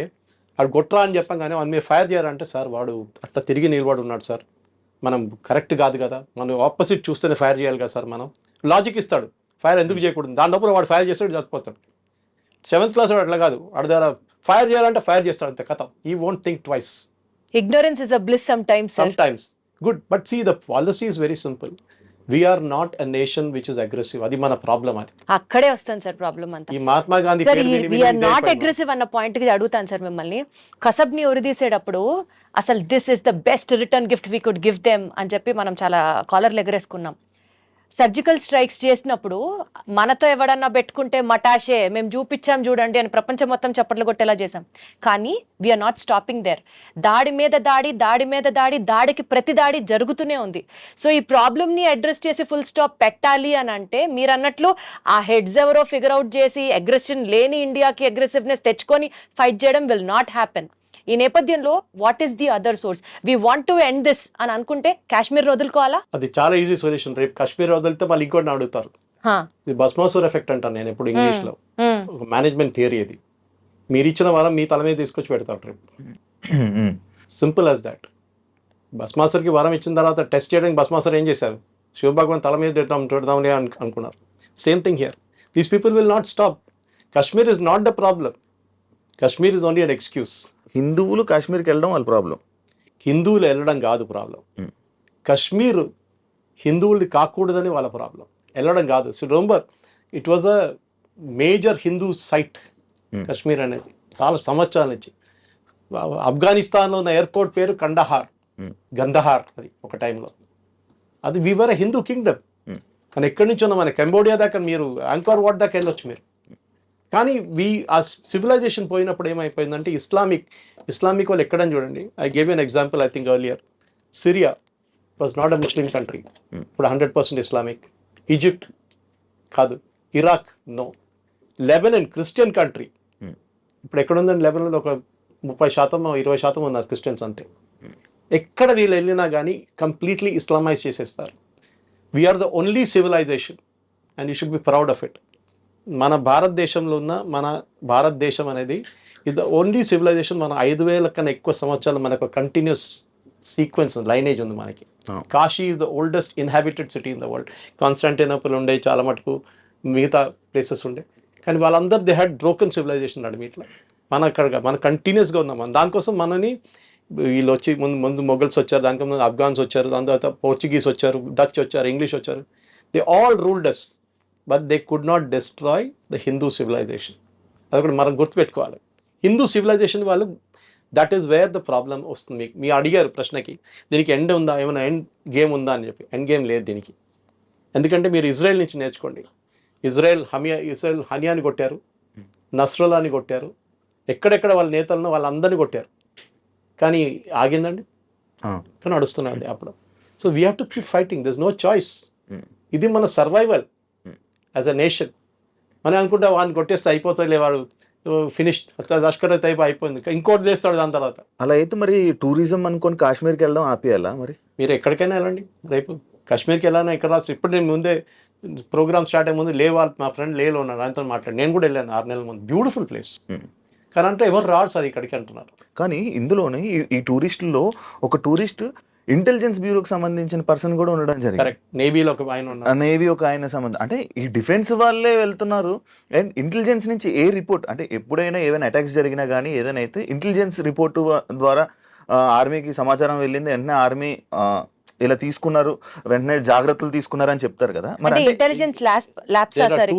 వాడు గొట్రా అని చెప్పగానే వాడు మీరు ఫైర్ చేయాలంటే, సార్ వాడు అట్లా తిరిగి నిలబడి ఉన్నాడు సార్, మనం కరెక్ట్ కాదు కదా, మనం ఆపోజిట్ చూస్తేనే ఫైర్ చేయాలి కదా సార్. మనం లాజిక్ ఇస్తాడు, ఫైర్ ఎందుకు చేయకూడదు, దాని లోపల వాడు ఫైర్ చేస్తాడు, చచ్చిపోతాడు. 7th class వాడు అట్లా కాదు, వాడి దగ్గర ఫైర్ చేయాలంటే ఫైర్ చేస్తాడు, అంతే కథ. ఈ won't think twice. Ignorance is a bliss sometimes, sir. Sometimes. Good. But see, the policy is very simple. We're not a nation which is aggressive. అది మన ప్రాబ్లం. అది అక్కడే వస్తాను సార్ ప్రాబ్లం అంతా. ఈ మహాత్మా గాంధీ సార్ పేరు విని విని వీఆర్ ఇదే నాట్ అయిపోయింది. అగ్రెసివ్ అన్న పాయింట్ కి అడుగుతాను సార్ మిమ్మల్ని. కసబ్ని ఉరిదీసేటప్పుడు అసలు this is the best return gift we could give them అని చెప్పి మనం చాలా కాలర్లు ఎగరేసుకున్నాం. సర్జికల్ స్ట్రైక్స్ చేసినప్పుడు మనతో ఎవడన్నా పెట్టుకుంటే మటాషే మేము చూపించాం చూడండి అని ప్రపంచం మొత్తం చప్పట్లు కొట్టేలా చేసాం. కానీ వీఆర్ నాట్ స్టాపింగ్ దేర్. దాడి మీద దాడి, దాడి మీద దాడి, దాడికి ప్రతి దాడి జరుగుతూనే ఉంది. సో ఈ ప్రాబ్లమ్ని అడ్రస్ చేసి ఫుల్ స్టాప్ పెట్టాలి అని అంటే మీరు అన్నట్లు ఆ హెడ్స్ ఎవరో ఫిగర్ అవుట్ చేసి అగ్రెషన్ లేని ఇండియాకి అగ్రెసివ్నెస్ తెచ్చుకొని ఫైట్ చేయడం విల్ నాట్ హ్యాపెన్. ఈ నేపథ్యంలో what is the other source? We want to end this అని అనుకుంటే కాశ్మీర్ వదులుకోవాలా? అది చాలా ఈజీ సొల్యూషన్. రేపు కాశ్మీర్ వదిలితే మళ్ళీ ఇంకోటి అడుగుతారు. ఇది భస్మాసుర్ ఎఫెక్ట్ అంటాను నేను ఎప్పుడు ఇంగ్లీష్ లో. ఒక మేనేజ్మెంట్ థియరీ ఇది. మీరు ఇచ్చిన వారం మీ తల మీద తీసుకొచ్చి పెడతారు రేపు. Simple as that. భస్మాసుర్కి వరం ఇచ్చిన తర్వాత టెస్ట్ చేయడానికి భస్మాసుర్ ఏం చేశారు? శివభగవాన్ తల మీద పెడదామని అనుకున్నారు. Same thing here. These people will not stop. Kashmir is not the problem. Kashmir is only an excuse. హిందువులు కాశ్మీర్కి వెళ్ళడం వాళ్ళ ప్రాబ్లం. హిందువులు వెళ్ళడం కాదు ప్రాబ్లం. కాశ్మీర్ హిందువులది కాకూడదని వాళ్ళ ప్రాబ్లం. వెళ్ళడం కాదు. So remember it was a major Hindu site Kashmir అనేది చాలా సంవత్సరాల నుంచి. ఆఫ్ఘనిస్తాన్లో ఉన్న ఎయిర్పోర్ట్ పేరు కండహార్, గంధహార్. అది ఒక టైంలో అది వీవర్ హిందూ కింగ్డమ్. కానీ ఎక్కడి నుంచి ఉన్న మన కంబోడియా దాకా మీరు యాంకార్ వాట్ దాకా వెళ్ళొచ్చు మీరు. కానీ ఆ సివిలైజేషన్ పోయినప్పుడు ఏమైపోయిందంటే ఇస్లామిక్ వాళ్ళు ఎక్కడని చూడండి. I gave an example I think earlier. Syria was not a Muslim country, ఇప్పుడు 100% ఇస్లామిక్. ఈజిప్ట్ కాదు, Iraq no. Lebanon Christian country, ఇప్పుడు ఎక్కడుందండి లెబనన్లో? ఒక 30% 20% ఉన్నారు క్రిస్టియన్స్ అంతే. ఎక్కడ వీళ్ళు వెళ్ళినా కానీ కంప్లీట్లీ ఇస్లామైజ్ చేసేస్తారు. We're the only civilisation and you should be proud of it. మన భారతదేశంలో ఉన్న మన భారతదేశం అనేది ఇది ద ఓన్లీ సివిలైజేషన్. మన 5,000 కన్నా ఎక్కువ సంవత్సరాలు మనకు కంటిన్యూస్ సీక్వెన్స్ లైనేజ్ ఉంది మనకి. Kashi is the oldest inhabited city in the world. Constantinople ఉండే, చాలా మటుకు మిగతా ప్లేసెస్ ఉండే. కానీ వాళ్ళందరూ దే హ్యాడ్ బ్రోకెన్ సివిలైజేషన్ అడిమిట్లో. మన కంటిన్యూస్గా ఉన్నాం. దానికోసం మనని వీళ్ళు వచ్చి ముందు మొఘల్స్ వచ్చారు, దానికి ముందు ఆఫ్ఘాన్స్ వచ్చారు, దాని తర్వాత పోర్చుగీస్ వచ్చారు, డచ్ వచ్చారు, ఇంగ్లీష్ వచ్చారు. They all ruled us but they could not destroy the Hindu civilisation. అది కూడా మనం గుర్తుపెట్టుకోవాలి. హిందూ సివిలైజేషన్ వాళ్ళు that is where the problem వస్తుంది. మీరు అడిగారు ప్రశ్నకి దీనికి ఎండ్ ఉందా, ఏమైనా ఎండ్ గేమ్ ఉందా అని చెప్పి. ఎండ్ గేమ్ లేదు దీనికి. ఎందుకంటే మీరు ఇజ్రాయెల్ నుంచి నేర్చుకోండి. ఇజ్రాయెల్ హనియాని కొట్టారు, నస్రుల్లాని కొట్టారు, ఎక్కడెక్కడ వాళ్ళ నేతలను వాళ్ళందరినీ కొట్టారు. కానీ ఆగిందండి? కానీ నడుస్తున్నది అప్పుడు. So we have to keep fighting. This no choice. ఇది మన సర్వైవల్ యాజ్ అ నేషన్. మనం అనుకుంటే వాడిని కొట్టేస్తే అయిపోతాయి, వాడు ఫినిష్డ్, లష్కర్ అయితే అయిపోయింది, ఇంకోటి చేస్తాడు దాని తర్వాత. అలా అయితే మరి టూరిజం అనుకొని కాశ్మీర్కి వెళ్ళడం ఆపేయాలా? మరి మీరు ఎక్కడికైనా వెళ్ళండి. రేపు కాశ్మీర్కి వెళ్ళాలని ఎక్కడ రాసి. ఇప్పుడు నేను ముందే ప్రోగ్రామ్ స్టార్ట్ అయ్యే ముందు మా ఫ్రెండ్ లేలో ఉన్నాడు, ఆయనతో మాట్లాడి. నేను కూడా వెళ్ళాను 6 నెలల ముందు. Beautiful place. కానీ అంటే ఎవరు రాడు సార్ ఇక్కడికి అంటున్నారు. కానీ ఇందులోనే ఈ టూరిస్టుల్లో ఒక టూరిస్ట్ ఇంటెలిజెన్స్ బ్యూరోకి సంబంధించిన పర్సన్ కూడా ఉండడం జరిగింది. కరెక్ట్. నేవీలో ఒక ఆయన ఉన్నారు. నేవీ ఒక ఆయన సంబంధం. అంటే ఈ డిఫెన్స్ వాళ్ళే వెళ్తున్నారు. అండ్ ఇంటెలిజెన్స్ నుంచి ఏ రిపోర్ట్, అంటే ఎప్పుడైనా ఏదైనా అటాక్స్ జరిగినా కానీ ఏదైనా అయితే ఇంటెలిజెన్స్ రిపోర్ట్ ద్వారా ఆర్మీకి సమాచారం వెళ్ళింది, వెంటనే ఆర్మీ ఇలా తీసుకున్నారు, వెంటనే జాగ్రత్తలు తీసుకున్నారు అని చెప్తారు కదా. మరి ఇంటెలిజెన్స్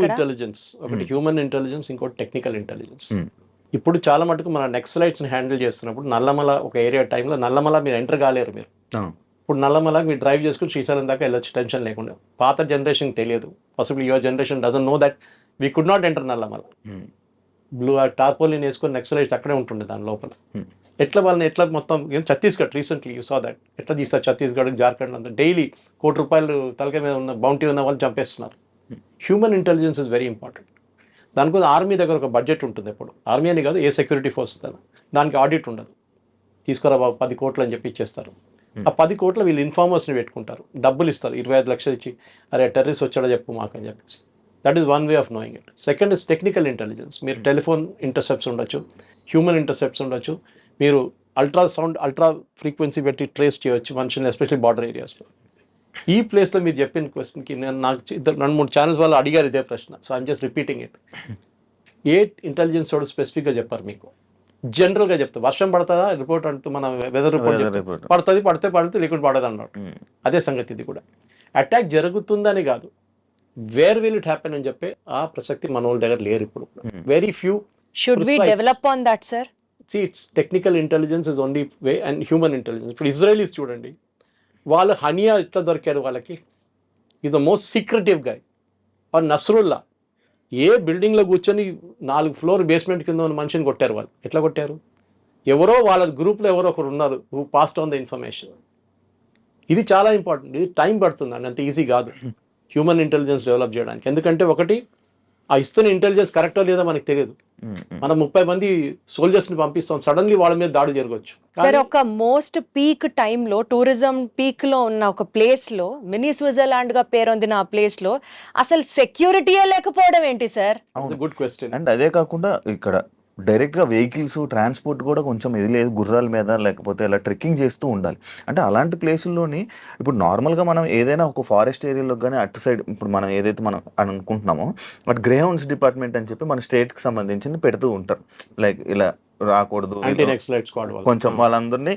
ఇంటెలిజెన్స్, ఒకటి హ్యూమన్ ఇంటెలిజెన్స్, ఇంకోటి టెక్నికల్ ఇంటెలిజెన్స్. ఇప్పుడు చాలా మటుకు మన నెక్సలైట్స్ని హ్యాండిల్ చేస్తున్నప్పుడు నల్లమల ఒక ఏరియా టైంలో నల్లమల మీరు ఎంటర్ కాలేరు. మీరు ఇప్పుడు నల్లమల మీరు డ్రైవ్ చేసుకుని శ్రీశైలం దాకా వెళ్ళొచ్చు టెన్షన్ లేకుండా. పాత జనరేషన్ తెలియదు. Possible your generation doesn't know that we could not enter Nallamala. Blue tarpaulin వేసుకొని నెక్సలైట్స్ అక్కడే ఉంటుండే దాని లోపల. ఎట్లా మొత్తం Chhattisgarh recently you saw that ఎట్లా తీస్తారు. ఛత్తీస్గఢ్, జార్ఖండ్ అంతా డైలీ ₹1 కోటి తలకాయ మీద ఉన్న బౌంటీ ఉన్న వాళ్ళు చంపేస్తున్నారు. Human intelligence is very important. దానికోసం ఆర్మీ దగ్గర ఒక బడ్జెట్ ఉంటుంది. ఎప్పుడు ఆర్మీ అని కాదు, ఏ సెక్యూరిటీ ఫోర్స్ దానికి ఆడిట్ ఉండదు. తీసుకురా బాబు 10 కోట్లు అని చెప్పి ఇచ్చేస్తారు. ఆ 10 కోట్లు వీళ్ళు ఇన్ఫార్మర్స్ని పెట్టుకుంటారు, డబ్బులు ఇస్తారు, 25 లక్షలు ఇచ్చి అరే టెర్రరిస్ట్ వచ్చాడో చెప్పు మాకు అని చెప్పేసి. That is one way of knowing it. Second is technical intelligence. మీరు టెలిఫోన్ ఇంటర్సెప్ట్స్ ఉండొచ్చు, హ్యూమన్ ఇంటర్సెప్ట్స్ ఉండొచ్చు, మీరు అల్ట్రా ఫ్రీక్వెన్సీ పెట్టి ట్రేస్ చేయవచ్చు మనుషుల్ని, ఎస్పెషల్లీ బార్డర్ ఏరియాస్లో. ఈ ప్లేస్లో మీరు చెప్పిన క్వశ్చన్కి నేను నాకు 2-3 ఛానల్స్ వాళ్ళు అడిగారు ఇదే ప్రశ్న. So I'm just repeating it. A intelligence వాడు స్పెసిఫిక్గా చెప్పారు మీకు, జనరల్గా చెప్తారు. వర్షం పడుతుందా రిపోర్ట్ అంటూ మన వెదర్ రిపోర్ట్ పడుతుంది, పడితే లేకుంటే పడదు అన్నాడు. అదే సంగతి ఇది కూడా. అటాక్ జరుగుతుందని కాదు, వేర్ విల్ ఇట్ హ్యాపెన్ అని చెప్పే ఆ ప్రసక్తి మన వాళ్ళ దగ్గర లేరు ఇప్పుడు. Very few. Should we Precise. Develop on that sir? It's technical intelligence is only way and human intelligence. ఇప్పుడు ఇజ్రాయలీస్ చూడండి, వాళ్ళు హనియా ఎట్లా దొరికారు వాళ్ళకి, is the most secretive guy. Or Nasrallah ఏ బిల్డింగ్లో కూర్చొని 4 ఫ్లోర్ బేస్మెంట్ కింద ఉన్న మనిషిని కొట్టారు. వాళ్ళు ఎట్లా కొట్టారు? ఎవరో వాళ్ళ గ్రూప్లో ఎవరో ఒకరు ఉన్నారు who passed on the information. ఇది చాలా ఇంపార్టెంట్. ఇది టైం పడుతుంది అండి, అంత ఈజీ కాదు హ్యూమన్ ఇంటెలిజెన్స్ డెవలప్ చేయడానికి. ఎందుకంటే ఒకటి, ఆ ఇస్తున్న ఇంటెలిజెన్స్ కరెక్టో లేదో మనకు తెలియదు. మనం 30 మంది సోల్జర్స్ని పంపిస్తాం, సడన్లీ వాళ్ళ మీద దాడి జరగవచ్చు. సార్, ఒక మోస్ట్ పీక్ టైంలో టూరిజం పీక్ లో ఉన్న ఒక ప్లేస్ లో, మినీ స్విట్జర్లాండ్ గా పేరొందిన ఆ ప్లేస్ లో అసలు సెక్యూరిటీయే లేకపోవడం ఏంటి సార్? Good question. అండ్ అదే కాకుండా ఇక్కడ డైరెక్ట్గా వెహికల్స్ ట్రాన్స్పోర్ట్ కూడా కొంచెం ఇది లేదు, గుర్రాల మీద లేకపోతే ఇలా ట్రెక్కింగ్ చేస్తూ ఉండాలి. అంటే అలాంటి ప్లేసుల్లోని ఇప్పుడు నార్మల్గా మనం ఏదైనా ఒక ఫారెస్ట్ ఏరియాలో కానీ అటు సైడ్ ఇప్పుడు మనం ఏదైతే మనం అనుకుంటున్నామో బట్ గ్రేహౌండ్స్ డిపార్ట్మెంట్ అని చెప్పి మన స్టేట్కి సంబంధించి పెడుతూ ఉంటారు. లైక్ ఇలా రాకూడదు, యాంటీ నక్సలైట్ స్క్వాడ్ వాళ్ళు కొంచెం వాళ్ళందరినీ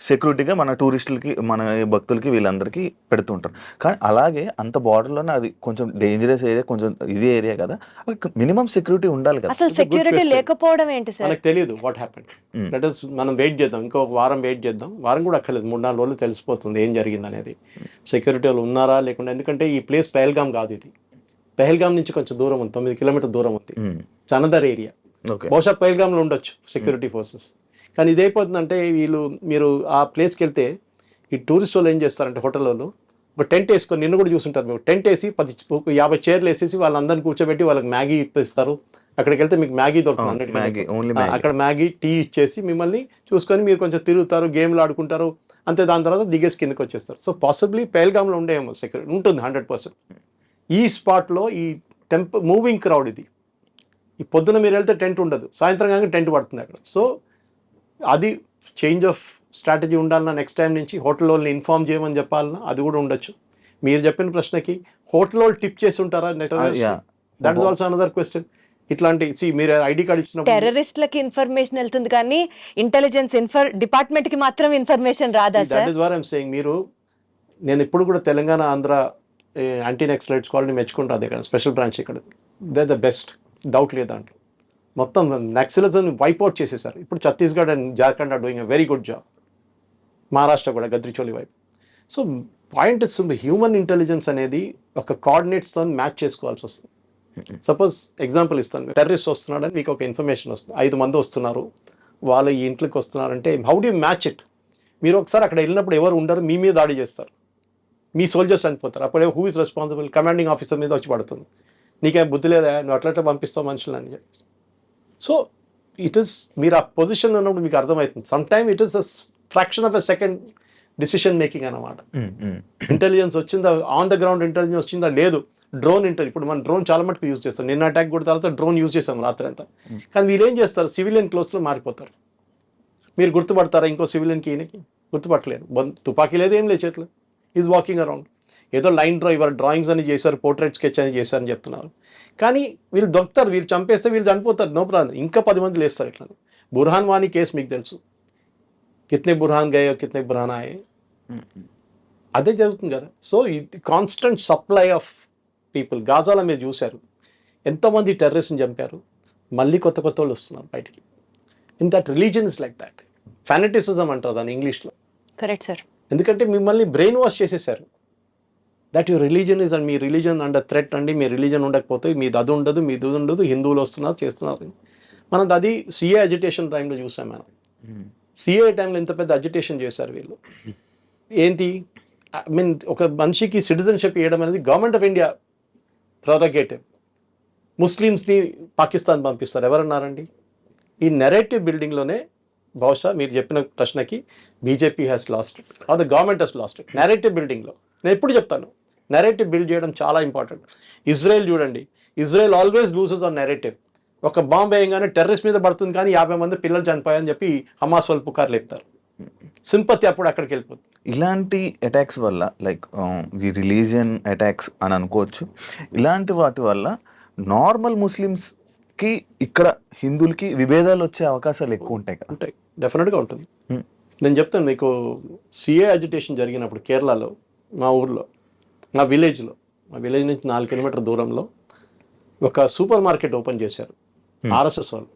సెక్యూరిటీగా మన టూరిస్టులకి మన భక్తులకి వీళ్ళందరికీ పెడుతుంటారు. కానీ అలాగే అంత బార్డర్లోనే అది కొంచెం డేంజరస్ ఏరియా, కొంచెం ఇది ఏరియా కదా, మినిమం సెక్యూరిటీ ఉండాలి కదా. అసలు సెక్యూరిటీ లేకపోవడం ఏంటి సార్? మనకు తెలియదు వాట్ హ్యాపెండ్. దట్ ఇస్ మనం వెయిట్ చేద్దాం, ఇంకొక వారం వెయిట్ చేద్దాం. వారం కూడా అక్కర్లేదు, 3-4 రోజులు తెలిసిపోతుంది ఏం జరిగింది అనేది. సెక్యూరిటీ వాళ్ళు ఉన్నారా లేకుండా. ఎందుకంటే ఈ ప్లేస్ పెహల్గాం కాదు, ఇది పెహల్గాం నుంచి కొంచెం దూరం ఉంది, 9 కిలోమీటర్ దూరం ఉంది. చనదర్ ఏరియా. బహుశా పెహల్గాంలో ఉండొచ్చు సెక్యూరిటీ ఫోర్సెస్. కానీ ఇదైపోతుందంటే మీరు ఆ ప్లేస్కి వెళ్తే ఈ టూరిస్ట్ వాళ్ళు ఏం చేస్తారంటే హోటల్ వాళ్ళు ఒక టెంట్ వేసుకొని, నిన్ను కూడా చూసుంటారు మీరు, టెంట్ వేసి 50 చైర్లు వేసేసి వాళ్ళందరినీ కూర్చోబెట్టి వాళ్ళకి మ్యాగీ ఇప్పిస్తారు. అక్కడికి వెళ్తే మీకు మ్యాగీ దొరుకుతుంది, అక్కడ మ్యాగీ టీ ఇచ్చేసి మిమ్మల్ని చూసుకొని మీరు కొంచెం తిరుగుతారు, గేమ్లు ఆడుకుంటారు, అంతే. దాని తర్వాత దిగేసి కిందకి వచ్చేస్తారు. సో పాసిబ్లీ పెహల్గాంలో ఉండేమో సెక్యూరిటీ ఉంటుంది 100%. ఈ స్పాట్లో ఈ మూవింగ్ క్రౌడ్ ఇది. ఈ పొద్దున మీరు వెళ్తే టెంట్ ఉండదు, సాయంత్రం కానీ టెంట్ పడుతుంది అక్కడ. సో అది చేంజ్ ఆఫ్ స్ట్రాటజీ ఉండాలన్నా నెక్స్ట్ టైం నుంచి హోటల్ వాళ్ళని ఇన్ఫార్మ్ చేయమని చెప్పాలన్నా అది కూడా ఉండొచ్చు. మీరు చెప్పిన ప్రశ్నకి హోటల్ వాళ్ళు టిప్ చేసి ఉంటారా? That is also another question. ఇట్లాంటి మీరు ఐడి కార్డ్ ఇచ్చినప్పుడు టెర్రరిస్ట్లకి ఇన్ఫర్మేషన్ వెళ్తుంది కానీ ఇంటెలిజెన్స్ డిపార్ట్మెంట్ కి మాత్రం ఇన్ఫర్మేషన్ రాదా sir? That is what I am saying. నేను ఇప్పుడు కూడా తెలంగాణ ఆంధ్ర యాంటీ నక్సలైట్ స్క్వాడ్ని మెచ్చుకుంటాను. ఇక్కడ స్పెషల్ బ్రాంచ్ ఇక్కడ దే ద బెస్ట్, డౌట్ లేదు దాంట్లో. మొత్తం నక్సలిజంని వైప్అవుట్ చేసేసారు. ఇప్పుడు Chhattisgarh and Jharkhand are doing a very good job. Maharashtra కూడా గద్రిచోలి వైపు. So point is human intelligence అనేది ఒక కోఆర్డినేట్స్తో మ్యాచ్ చేసుకోవాల్సి వస్తుంది. సపోజ్ ఎగ్జాంపుల్ ఇస్తాను, టెర్రరిస్ట్ వస్తున్నాడని మీకు ఒక ఇన్ఫర్మేషన్ వస్తుంది, 5 మంది వస్తున్నారు, వాళ్ళ ఈ ఇంట్లోకి వస్తున్నారంటే how do you match it? మీరు ఒకసారి అక్కడ వెళ్ళినప్పుడు ఎవరు ఉండరు, మీ మీద దాడి చేస్తారు, మీ సోల్జర్స్ చనిపోతారు. అప్పుడే who is responsible? Commanding officer మీద వచ్చి పడుతుంది. నీకేం బుద్ధి లేదా, నువ్వు అట్లా పంపిస్తావు మనుషులని అని చెప్పి. సో ఇట్ ఈస్, మీరు ఆ పొజిషన్లో ఉన్నప్పుడు మీకు అర్థమవుతుంది. Some time it is a fraction of a second decision making అన్నమాట. ఇంటెలిజెన్స్ వచ్చిందా, ఆన్ ద గ్రౌండ్ ఇంటెలిజెన్స్ వచ్చిందా లేదు. డ్రోన్ ఇప్పుడు మనం డ్రోన్ చాలా మటుకు యూజ్ చేస్తాం. నిన్న అటాక్ కూడా తర్వాత డ్రోన్ యూజ్ చేస్తాం రాత్రి అంతా. కానీ వీళ్ళు ఏం చేస్తారు, సివిలియన్ క్లోత్స్లో మారిపోతారు. మీరు గుర్తుపడతారా ఇంకో సివిలియన్కి? ఈయనకి గుర్తుపట్టలేరు, తుపాకీ లేదు, ఏం లేదు చేతులు, ఈజ్ వాకింగ్ అరౌండ్. ఏదో లైన్ డ్రాయింగ్స్ అని చేశారు, పోర్ట్రేట్ స్కెచ్ అని చేశారని చెప్తున్నారు. కానీ వీళ్ళు దొరుకుతారు, వీళ్ళు చంపేస్తే వీళ్ళు చనిపోతారు, నో ప్రాబ్లం. ఇంకా 10 మంది లేస్తారు ఇట్లా. బుర్హాన్ వానీ కేసు మీకు తెలుసు, కిత్నే బుర్హాన్ గయో కిత్నే బుర్హాన్ ఆయే, అదే జరుగుతుంది కదా. సో ఇది కాన్స్టెంట్ సప్లై ఆఫ్ పీపుల్. గాజాలో మీరు చూశారు ఎంతోమంది టెర్రరిస్ట్ని చంపారు, మళ్ళీ కొత్త వాళ్ళు వస్తున్నారు బయటికి. In that religion is like that. Fanaticism అంటారు దాన్ని ఇంగ్లీష్లో. Correct sir. ఎందుకంటే మిమ్మల్ని బ్రెయిన్ వాష్ చేసేసారు. That your religion is and me religion under threat అండి. మీ రిలీజన్ ఉండకపోతే మీది అది ఉండదు, మీది ఉండదు, హిందువులు వస్తున్నారు చేస్తున్నారు. మనం అది సిఏ అజిటేషన్ టైంలో చూసాం. మనం సిఏ టైంలో ఎంత పెద్ద అజిటేషన్ చేశారు వీళ్ళు. ఏంటి, ఐ మీన్ ఒక మనిషికి సిటిజన్షిప్ ఇవ్వడం అనేది గవర్నమెంట్ ఆఫ్ ఇండియా ప్రోరగేటివ్. ముస్లిమ్స్ని పాకిస్తాన్ పంపిస్తారు, ఎవరన్నారండి? ఈ నెరేటివ్ బిల్డింగ్లోనే బహుశా మీరు చెప్పిన ప్రశ్నకి BJP has lost it or the government has lost it. Narrative బిల్డింగ్లో నేను ఎప్పుడు చెప్తాను, నెరేటివ్ బిల్డ్ చేయడం చాలా ఇంపార్టెంట్. ఇజ్రాయెల్ చూడండి, Israel always loses on narrative. ఒక బాంబు వేయంగానే టెర్రరిస్ట్ మీద పడుతుంది, కానీ 50 మంది పిల్లలు చనిపోయాయని చెప్పి హమాస్ వాళ్ళు పుకార్లు లేపుతారు. సింపతి అప్పుడు అక్కడికి వెళ్ళిపోతుంది. ఇలాంటి అటాక్స్ వల్ల లైక్ ది రిలీజియన్ అటాక్స్ అని అనుకోవచ్చు. ఇలాంటి వాటి వల్ల నార్మల్ ముస్లిమ్స్కి ఇక్కడ హిందువులకి విభేదాలు వచ్చే అవకాశాలు ఎక్కువ ఉంటాయి కదా? ఉంటాయి, డెఫినెట్గా ఉంటుంది. నేను చెప్తాను మీకు, సిఏ అజిటేషన్ జరిగినప్పుడు కేరళలో మా ఊర్లో మా విలేజ్ నుంచి 4 కిలోమీటర్ దూరంలో ఒక సూపర్ మార్కెట్ ఓపెన్ చేశారు ఆర్ఎస్ఎస్ వాళ్ళు.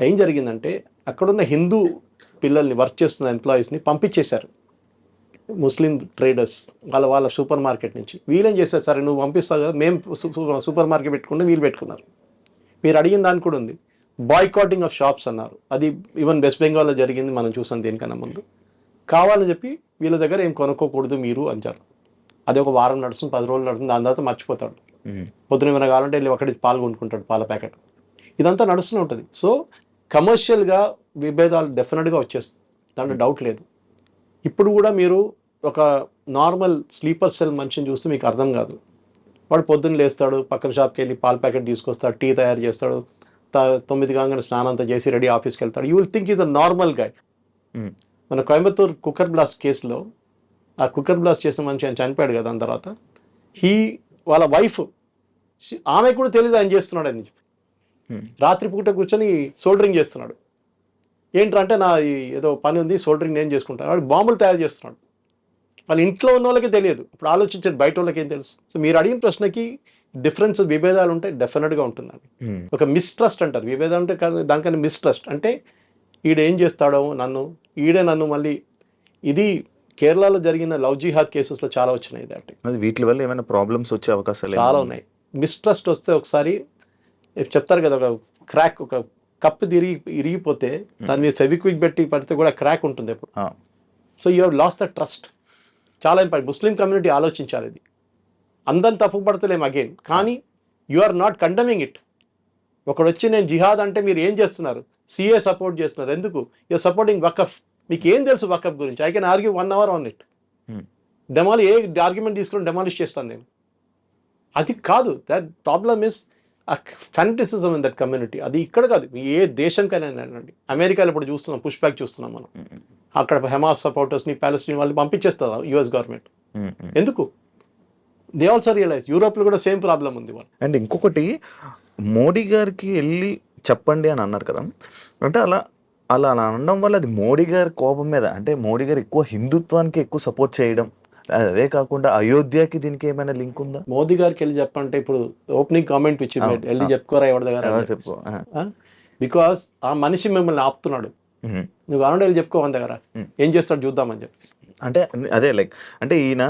ఏం జరిగిందంటే అక్కడున్న హిందూ పిల్లల్ని వర్క్ చేస్తున్న ఎంప్లాయీస్ని పంపించేశారు ముస్లిం ట్రేడర్స్ వాళ్ళ సూపర్ మార్కెట్ నుంచి. వీళ్ళేం చేశారు, సరే నువ్వు పంపిస్తావు కదా, మేము సూపర్ మార్కెట్ పెట్టుకుంటే వీళ్ళు పెట్టుకున్నారు. మీరు అడిగిన దాని కూడా ఉంది, బాయ్కాటింగ్ ఆఫ్ షాప్స్ అన్నారు. అది ఈవెన్ వెస్ట్ బెంగాల్లో జరిగింది, మనం చూసాం దేనికన్నా ముందు. కావాలని చెప్పి వీళ్ళ దగ్గర ఏం కొనుక్కోకూడదు మీరు అంటారు. అది ఒక వారం నడుస్తుంది, 10 రోజులు నడుస్తుంది, దాని తర్వాత మర్చిపోతాడు. పొద్దున ఏమైనా కావాలంటే వెళ్ళి ఒకటి పాలు కొనుక్కుంటాడు, పాల ప్యాకెట్. ఇదంతా నడుస్తూనే ఉంటుంది. సో కమర్షియల్గా విభేదాలు డెఫినెట్గా వచ్చేస్తుంది, దాంట్లో డౌట్ లేదు. ఇప్పుడు కూడా మీరు ఒక నార్మల్ స్లీపర్ సెల్ మనిషిని చూస్తే మీకు అర్థం కాదు. వాడు పొద్దున్న లేస్తాడు, పక్కన షాప్కి వెళ్ళి పాల ప్యాకెట్ తీసుకొస్తాడు, టీ తయారు చేస్తాడు, 9 కాగానే స్నానం అంతా చేసి రెడీ ఆఫీస్కి వెళ్తాడు. You will think is a normal guy. మన కోయంబత్తూర్ కుక్కర్ బ్లాస్ట్ కేసులో ఆ కుక్కర్ బ్లాస్ట్ చేసిన మనిషి ఆయన చనిపోయాడు కదా, దాని తర్వాత వాళ్ళ వైఫ్ ఆమె కూడా తెలియదు ఆయన చేస్తున్నాడు అని చెప్పి రాత్రిపూట కూర్చొని సోల్డరింగ్ చేస్తున్నాడు. ఏంటంటే నా ఏదో పని ఉంది, సోల్డరింగ్ నేను చేసుకుంటాను. వాడు బాంబులు తయారు చేస్తున్నాడు. వాళ్ళ ఇంట్లో ఉన్న వాళ్ళకి తెలియదు. ఇప్పుడు ఆలోచించండి, బయట వాళ్ళకి ఏం తెలుసు. సో మీరు అడిగిన ప్రశ్నకి డిఫరెన్స్, విభేదాలు ఉంటాయి, డెఫినెట్గా ఉంటుందండి. ఒక మిస్ట్రస్ట్ అంటారు, విభేదాలు అంటే దానికన్నా మిస్ట్రస్ట్ అంటే ఈడేం చేస్తాడో ఈడే నన్ను మళ్ళీ. ఇది కేరళలో జరిగిన లవ్ జిహాద్ కేసెస్లో చాలా వచ్చినాయి. అది వీటి వల్ల ఏమైనా ప్రాబ్లమ్స్ వచ్చే అవకాశాలు చాలా ఉన్నాయి. మిస్ట్రస్ట్ వస్తే ఒకసారి చెప్తారు కదా, ఒక క్రాక్, ఒక కప్పు ఇరిగిపోతే దాని మీద ఫెవిక్విక్ పెట్టి పడితే కూడా క్రాక్ ఉంటుంది ఎప్పుడు. So you have lost the trust. చాలా ఇంపార్టెంట్. ముస్లిం కమ్యూనిటీ ఆలోచించాలి. ఇది అందరిని తప్పు పడతలేము అగైన్, కానీ you are not condemning it. ఒకడు వచ్చి నేను జిహాద్ అంటే మీరు ఏం చేస్తున్నారు, సిఏ సపోర్ట్ చేస్తున్నారు, ఎందుకు? You're supporting Waqf. మీకు ఏం తెలుసు వకఫ్ గురించి? I can argue 1 hour on it. ఏ ఆర్గ్యుమెంట్ తీసుకుని డెమాలిష్ చేస్తాను నేను. అది కాదు. That problem is fanaticism in that community. అది ఇక్కడ కాదు, ఏ దేశంకైనా అండి. అమెరికాలో ఇప్పుడు చూస్తున్నాం, పుష్ బ్యాక్ చూస్తున్నాం మనం. అక్కడ హమాస్ సపోర్టర్స్ని, ప్యాలెస్టైన్ వాళ్ళని పంపించేస్తారు యుఎస్ గవర్నమెంట్. ఎందుకు? They also realise. యూరోప్లో కూడా సేమ్ ప్రాబ్లం ఉంది వాళ్ళు. అండ్ ఇంకొకటి, మోడీ గారికి వెళ్ళి చెప్పండి అని అన్నారు కదా, అంటే అలా అనడం వల్ల అది మోడీ గారి కోపం మీద, అంటే మోడీ గారు ఎక్కువ హిందుత్వానికి ఎక్కువ సపోర్ట్ చేయడం, అదే కాకుండా అయోధ్యకి దీనికి ఏమైనా లింక్ ఉందా? మోదీ గారికి వెళ్ళి చెప్పంటే ఇప్పుడు ఓపెనింగ్ కామెంట్ ఇచ్చి వెళ్ళి చెప్పుకోరా ఎవరి దగ్గర చెప్పు. బికాస్ ఆ మనిషి మిమ్మల్ని ఆపుతున్నాడు. నువ్వు కావాలంటే వెళ్ళి చెప్పుకో మన దగ్గర, ఏం చేస్తాడు చూద్దామని చెప్పి. అంటే అదే లైక్, అంటే ఈయన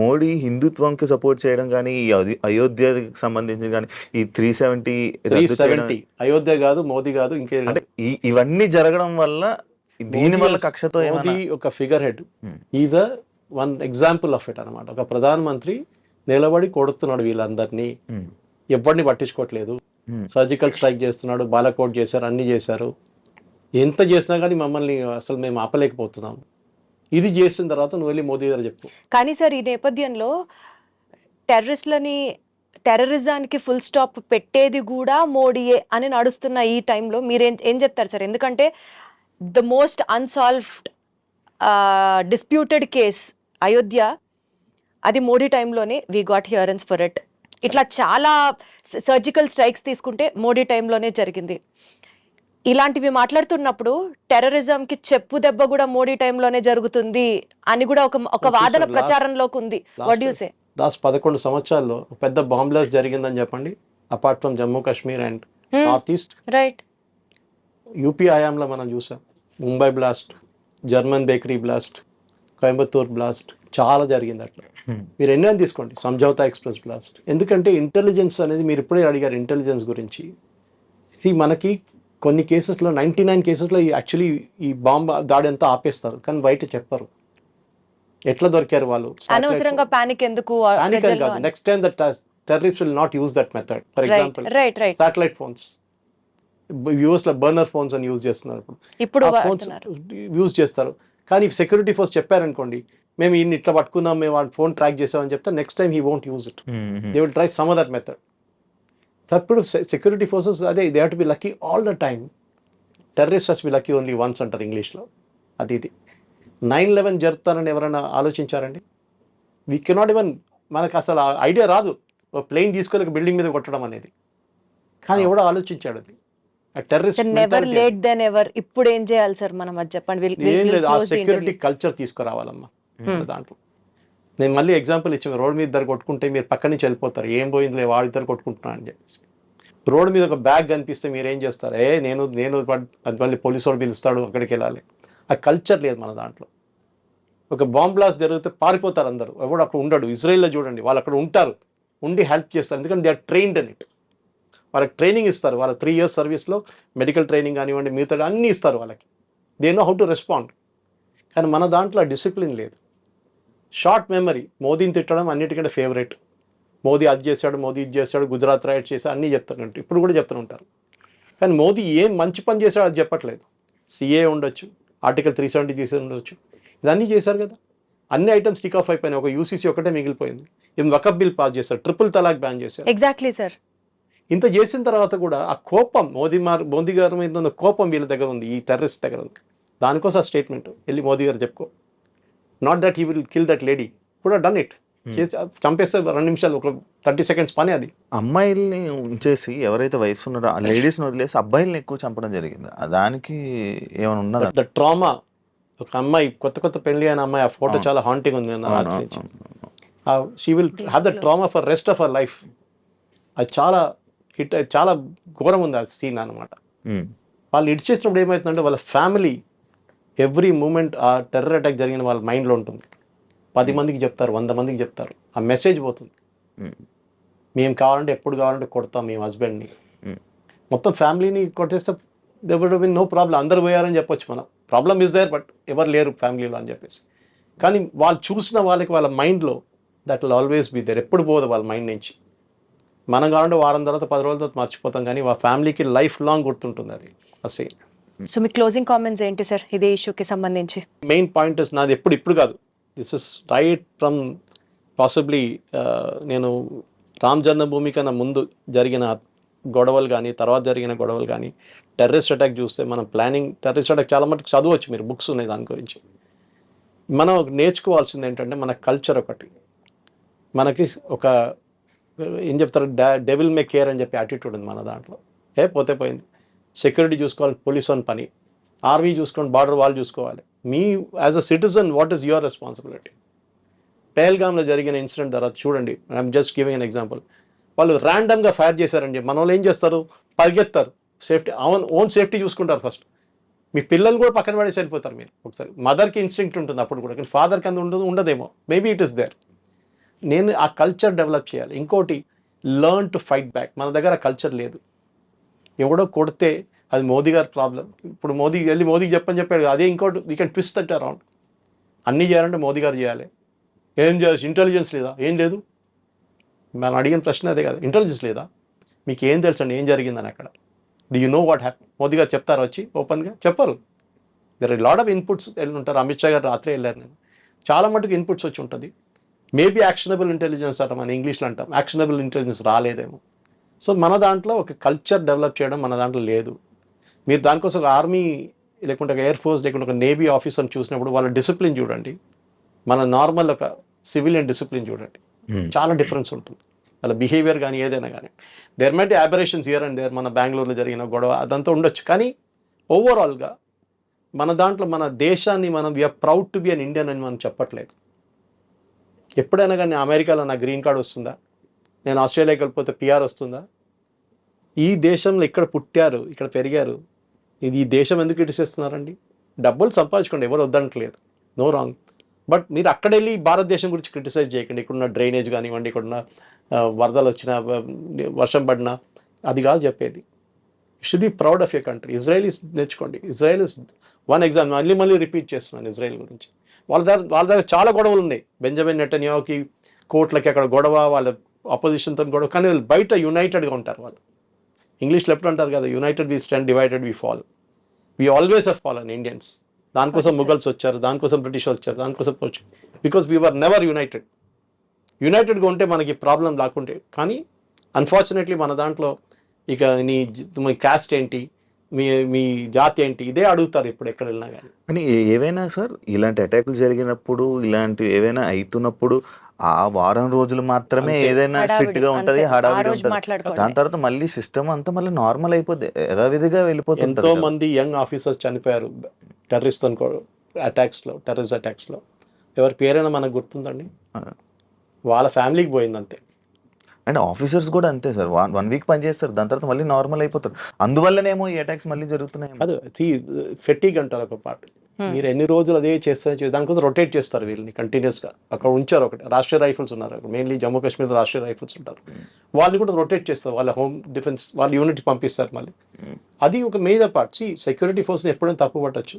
మోడీ హిందుత్వంకి సపోర్ట్ చేయడం కానీ, ఈ అయోధ్యకి సంబంధించి కానీ, ఈ 370 అయోధ్య కాదు, మోదీ కాదు, ఇంకే, అంటే ఇవన్నీ జరగడం వల్ల దీని వల్ల కక్షతో మోదీ ఒక figure head. Is a one example of it అనమాట. ఒక ప్రధానమంత్రి నిలబడి కొడుతున్నాడు వీళ్ళందరినీ, ఎవరిని పట్టించుకోవట్లేదు. సర్జికల్ స్ట్రైక్ చేస్తున్నాడు, బాలకోట్ చేశారు, అన్ని చేశారు. ఎంత చేసినా కానీ మమ్మల్ని అసలు మేము ఆపలేకపోతున్నాం. ఇది చేసిన తర్వాత నువ్వు వెళ్ళి మోదీ గారు చెప్పు. కానీ సార్, ఈ నేపథ్యంలో టెర్రరిజానికి ఫుల్ స్టాప్ పెట్టేది కూడా మోడీయే అని నడుస్తున్న ఈ టైంలో మీరు ఏం చెప్తారు సార్? ఎందుకంటే the most unsolved disputed case Ayodhya, అది మోడీ టైంలోనే వీ గాట్ హియరెన్స్ ఫర్ ఇట్. ఇట్లా చాలా సర్జికల్ స్ట్రైక్స్ తీసుకుంటే మోడీ టైంలోనే జరిగింది. ఇలాంటివి మాట్లాడుతున్నప్పుడు టెర్రరిజంకి చెప్పు దెబ్బ కూడా మోడీ టైంలోనే జరుగుతుంది అని కూడా ఒక వాదన ప్రచారంలోకి ఉంది. What you say? లాస్ట్ 11 సంవత్సరాల్లో పెద్ద బాంబ్ బ్లాస్ట్ జరిగిందని చెప్పండి, apart from Jammu Kashmir and north east. Right. UP హయాంలో మనం చూసాం Mumbai blast, German bakery blast, Coimbatore blast, చాలా జరిగింది అట్లా. మీరు ఎన్నో తీసుకోండి, సంజౌతా ఎక్స్ప్రెస్ బ్లాస్ట్. ఎందుకంటే ఇంటెలిజెన్స్ అనేది, మీరు ఇప్పుడే అడిగారు ఇంటెలిజెన్స్ గురించి. మనకి కొన్ని కేసెస్లో 99 కేసెస్లో యాక్చువల్లీ ఈ బాంబ్ దాడి అంతా ఆపేస్తారు, కానీ బయట చెప్పరు ఎట్లా దొరికారు వాళ్ళు. అనవసరంగా పానిక్ ఎందుకు? Next time that terrorist will not use that method. For example satellite phones, యూఎస్లో బర్నర్ ఫోన్స్ అని యూజ్ చేస్తున్నారు. ఇప్పుడు ఫోన్స్ యూజ్ చేస్తారు, కానీ సెక్యూరిటీ ఫోర్స్ చెప్పారనుకోండి, మేము ఇన్ని ఇట్లా పట్టుకున్నాం, మేము వాడి ఫోన్ ట్రాక్ చేసామని చెప్తే next time he won't use it. They will try some that method. అప్పుడు సెక్యూరిటీ ఫోర్సెస్ అదే, they have to be lucky all the time. Terrorist has B lucky only once అంటారు ఇంగ్లీష్లో. ఇది 9/11 జరుగుతానని ఎవరైనా ఆలోచించారండి? వీ కెనాట్ ఈవెన్, మనకు అసలు idea రాదు ఒక ప్లేన్ తీసుకొని బిల్డింగ్ మీద కొట్టడం అనేది. కానీ ఎవడో ఆలోచించాడు అది. ఇప్పుడు ఏం చేయాలి సార్ మనం, అది చెప్పండి. ఏం లేదు, ఆ సెక్యూరిటీ కల్చర్ తీసుకురావాలమ్మా దాంట్లో. నేను మళ్ళీ ఎగ్జాంపుల్ ఇచ్చాను, రోడ్ మీద ఇద్దరు కొట్టుకుంటే మీరు పక్క నుంచి వెళ్ళిపోతారు, ఏం పోయిందిలే వాడు ఇద్దరు కొట్టుకుంటున్నా అని చెప్పేసి. రోడ్ మీద ఒక బ్యాగ్ కనిపిస్తే మీరు ఏం చేస్తారు, నేను అది మళ్ళీ పోలీసు వాడు పిలుస్తాడు అక్కడికి వెళ్ళాలి. ఆ కల్చర్ లేదు మన దాంట్లో. ఒక బాంబ్ బ్లాస్ట్ జరిగితే పారిపోతారు అందరూ, ఎవడు అక్కడ ఉండడు. ఇజ్రాయెల్లో చూడండి, వాళ్ళు అక్కడ ఉంటారు, ఉండి హెల్ప్ చేస్తారు, ఎందుకంటే they are trained in it. వాళ్ళకి ట్రైనింగ్ ఇస్తారు, వాళ్ళ 3 years సర్వీస్లో మెడికల్ ట్రైనింగ్ కానివ్వండి, మిగతా అన్నీ ఇస్తారు వాళ్ళకి. They know how to respond. కానీ మన దాంట్లో డిసిప్లిన్ లేదు, షార్ట్ మెమరీ. మోదీని తిట్టడం అన్నిటికంటే ఫేవరెట్. మోదీ అది చేశాడు, మోదీ ఇది చేశాడు, గుజరాత్ రైట్ చేశాడు, అన్నీ చెప్తారు, ఇప్పుడు కూడా చెప్తూ ఉంటారు. కానీ మోదీ ఏం మంచి పని చేశాడు అది చెప్పట్లేదు. సిఏ ఉండొచ్చు, ఆర్టికల్ 370 చేసి ఉండొచ్చు, ఇదన్నీ చేశారు కదా. అన్ని ఐటమ్స్ టిక్ ఆఫ్ అయిపోయినాయి, ఒక యూసీసీ ఒకటే మిగిలిపోయింది. ఏం వకఫ్ బిల్ పాస్ చేశారు, ట్రిపుల్ తలాక్ బ్యాన్ చేశారు. Exactly sir. ఇంత చేసిన తర్వాత కూడా ఆ కోపం మోదీ గారి మీద ఉన్న కోపం వీళ్ళ దగ్గర ఉంది, ఈ టెర్రరిస్ట్ దగ్గర ఉంది. దానికోసం ఆ స్టేట్మెంట్ వెళ్ళి మోదీ గారు చెప్పుకో, not that he will kill that lady, కూడా డన్ ఇట్. చేసి చంపేస్తే 2 నిమిషాలు, ఒక 30 seconds పని అది. అమ్మాయిల్ని ఉంచేసి ఎవరైతే వైఫ్స్ ఉన్నారో ఆ లేడీస్ని వదిలేసి అబ్బాయిల్ని ఎక్కువ చంపడం జరిగింది. దానికి ఏమైనా ఉన్నదా? The trauma. ఒక అమ్మాయి కొత్త పెళ్లి అయిన అమ్మాయి, ఆ ఫోటో చాలా హాంటింగ్ ఉంది. She will have the trauma for rest of our life. అది చాలా ఘోరం ఉంది ఆ సీన్ అనమాట. వాళ్ళు ఇడిచేసినప్పుడు ఏమవుతుందంటే వాళ్ళ ఫ్యామిలీ ఎవ్రీ మూమెంట్ ఆ టెర్రర్ అటాక్ జరిగిన వాళ్ళ మైండ్లో ఉంటుంది. 10 మందికి చెప్తారు, 100 మందికి చెప్తారు, ఆ మెసేజ్ పోతుంది. మేము కావాలంటే ఎప్పుడు కావాలంటే కొడతాం మేము హస్బెండ్ని. మొత్తం ఫ్యామిలీని కొట్టేస్తే they would been no problem, అందరు పోయారని చెప్పొచ్చు మనం. ప్రాబ్లమ్ ఇస్ దేర్, బట్ ఎవరు లేరు ఫ్యామిలీలో అని చెప్పేసి. కానీ వాళ్ళు చూసిన వాళ్ళ మైండ్లో that will always be there, ఎప్పుడు పోదు వాళ్ళ మైండ్ నుంచి. మనం కావాలంటే వారం తర్వాత 10 రోజుల తర్వాత మర్చిపోతాం, కానీ వాళ్ళ ఫ్యామిలీకి లైఫ్ లాంగ్ గుర్తుంటుంది అది ఆ సీన్. సో మీ క్లోజింగ్ కామెంట్స్ ఏంటి సార్ ఇదే ఇష్యూకి సంబంధించి? మెయిన్ పాయింట్ ఇస్ నాది ఇప్పుడు కాదు, this is right from possibly నేను రామ్ జన్మభూమి కన్నా ముందు జరిగిన గొడవలు కానీ, తర్వాత జరిగిన గొడవలు కానీ, టెర్రరిస్ట్ అటాక్ చూస్తే మనం ప్లానింగ్ టెర్రరిస్ట్ అటాక్ చాలా మటుకు చదవచ్చు, మీరు బుక్స్ ఉన్నాయి దాని గురించి. మనం నేర్చుకోవాల్సింది ఏంటంటే మన కల్చర్ ఒకటి. మనకి ఒక ఏం చెప్తారు, డెవిల్ మే కేర్ అని చెప్పి యాటిట్యూడ్ ఉంది మన దాంట్లో. పోతే పోయింది, సెక్యూరిటీ చూసుకోవాలి పోలీస్ అని పని, ఆర్మీ చూసుకోండి, బార్డర్ వాళ్ళు చూసుకోవాలి. మీ as a citizen what is your responsibility? పెహల్గామ్లో జరిగిన ఇన్సిడెంట్ తర్వాత చూడండి, I'm just giving an example. వాళ్ళు ర్యాండమ్గా ఫైర్ చేశారని చెప్పి మన వాళ్ళు ఏం చేస్తారు, పరిగెత్తారు, సేఫ్టీ ఓన్ సేఫ్టీ చూసుకుంటారు ఫస్ట్. మీ పిల్లలు కూడా పక్కన పడేసి వెళ్ళిపోతారు మీరు. ఒకసారి మదర్కి ఇన్స్టింక్ట్ ఉంటుంది అప్పుడు కూడా, కానీ ఫాదర్కి అంత ఉండదేమో, మేబీ ఇట్ ఇస్ దేర్. నేను ఆ కల్చర్ డెవలప్ చేయాలి. ఇంకోటి, లర్న్ టు ఫైట్ బ్యాక్. మన దగ్గర ఆ కల్చర్ లేదు. ఎవడో కొడితే అది మోదీ గారి ప్రాబ్లం. ఇప్పుడు మోదీకి చెప్పాడు, అదే ఇంకోటి we can twist that around. అన్నీ చేయాలంటే మోదీ గారు చేయాలి. ఏం చేయాలి, ఇంటెలిజెన్స్ లేదా? ఏం లేదు. మనం అడిగిన ప్రశ్న అదే కదా, ఇంటెలిజెన్స్ లేదా? మీకు ఏం తెలుసండి ఏం జరిగిందని అక్కడ? Do you know what happy? Modi garu చెప్తారు వచ్చి ఓపెన్గా? చెప్పరు. There are lot of inputs వెళ్ళి ఉంటారు. అమిత్ షా గారు రాత్రి వెళ్ళారు, నేను చాలా మటుకు ఇన్పుట్స్ వచ్చి ఉంటుంది. మేబీ యాక్షనబుల్ ఇంటెలిజెన్స్ అంటాం, మన ఇంగ్లీష్లో అంటాం, యాక్షనబుల్ ఇంటెలిజెన్స్ రాలేదేమో. సో మన దాంట్లో ఒక కల్చర్ డెవలప్ చేయడం మన దాంట్లో లేదు. మీరు దానికోసం ఒక ఆర్మీ లేకుంటే ఒక ఎయిర్ ఫోర్స్ లేకుంటే ఒక నేవీ ఆఫీసర్ని చూసినప్పుడు వాళ్ళ డిసిప్లిన్ చూడండి, మన నార్మల్ ఒక సివిలియన్ డిసిప్లిన్ చూడండి, చాలా డిఫరెన్స్ ఉంటుంది వాళ్ళ బిహేవియర్ కానీ ఏదైనా కానీ. There might aberrations here and there, మన బెంగళూరులో జరిగిన గొడవ అదంతా ఉండొచ్చు, కానీ ఓవరాల్గా మన దాంట్లో మన దేశాన్ని మనం we are proud to be an Indian అని మనం చెప్పట్లేదు. ఎప్పుడైనా కానీ అమెరికాలో నా గ్రీన్ కార్డ్ వస్తుందా? నేను ఆస్ట్రేలియాకి వెళ్ళిపోతే పిఆర్ వస్తుందా? ఈ దేశంలో ఇక్కడ పుట్టారు, ఇక్కడ పెరిగారు, ఈ దేశం ఎందుకు ఇడిచేస్తున్నారండి? డబ్బులు సంపాదించుకోండి, ఎవరు వద్దనట్లేదు, నో రాంగ్. బట్ మీరు అక్కడ వెళ్ళి భారతదేశం గురించి క్రిటిసైజ్ చేయకండి. ఇక్కడున్న డ్రైనేజ్ కానివ్వండి, ఇక్కడున్న వరదలు వచ్చినా, వర్షం పడినా, అది కాదు చెప్పేది. You should be proud of your country. Israelis నేర్చుకోండి. Israel is one example. మళ్ళీ రిపీట్ చేస్తున్నాను ఇజ్రాయెల్ గురించి. వాళ్ళ దగ్గర చాలా గొడవలు ఉన్నాయి. బెంజమిన్ నెటన్యాహుకి కోర్టులకి అక్కడ గొడవ, వాళ్ళ అపోజిషన్తో గొడవ, కానీ వాళ్ళు బయట యునైటెడ్గా ఉంటారు. వాళ్ళు ఇంగ్లీష్లో ఎప్పుడు అంటారు కదా, united we stand, divided we fall. We always have fallen Indians. దానికోసం ముఘల్స్ వచ్చారు, దానికోసం బ్రిటిష్ వచ్చారు, దానికోసం బికాస్ వీ వర్ నెవర్ యునైటెడ్గా ఉంటే మనకి ప్రాబ్లం లేకుంటే. కానీ అన్ఫార్చునేట్లీ మన దాంట్లో ఇక మీ క్యాస్ట్ ఏంటి, మీ జాతి ఏంటి, ఇదే అడుగుతారు ఇప్పుడు ఎక్కడ వెళ్ళినా కానీ. కానీ ఏవైనా సార్ ఇలాంటి అటాకులు జరిగినప్పుడు, ఇలాంటి ఏవైనా అవుతున్నప్పుడు ఆ వారం రోజులు మాత్రమే ఏదైనా స్ట్రిక్ట్ గా ఉంటది, హడావిడి ఉంటది. దాని తర్వాత మళ్ళీ సిస్టమ్ అంతా మళ్ళీ నార్మల్ అయిపోద్ది, యథావిధిగా వెళ్ళిపోతుంది. ఎంతో మంది యంగ్ ఆఫీసర్స్ చనిపోయారు టెర్రరిస్ట్ అటాక్స్లో. ఎవరి పేరైనా మనకు గుర్తుందండి? వాళ్ళ ఫ్యామిలీకి పోయింది అంతే. అండ్ ఆఫీసర్స్ కూడా అంతే సార్, 1 వీక్ పని చేస్తారు, దాని తర్వాత మళ్ళీ నార్మల్ అయిపోతారు. అందువల్లనేమో ఈ అటాక్స్ మళ్ళీ జరుగుతున్నాయి. అది ఫెటిక్ అంటారు ఒక పార్ట్. మీరు ఎన్ని రోజులు అదే చేస్తారు, దానికోసం రొటేట్ చేస్తారు వీళ్ళని కంటిన్యూస్గా. అక్కడ ఉంచారు ఒకటి రాష్ట్రీయ రైఫిల్స్ ఉన్నారు, మెయిన్లీ జమ్మూ కాశ్మీర్ రాష్ట్రీయ రైఫిల్స్ ఉంటారు, వాళ్ళు కూడా రొటేట్ చేస్తారు, వాళ్ళ హోమ్ డిఫెన్స్ వాళ్ళ యూనిట్ పంపిస్తారు మళ్ళీ. అది ఒక మేజర్ పార్ట్. సెక్యూరిటీ ఫోర్స్ని ఎప్పుడైనా తప్పు పట్టచ్చు,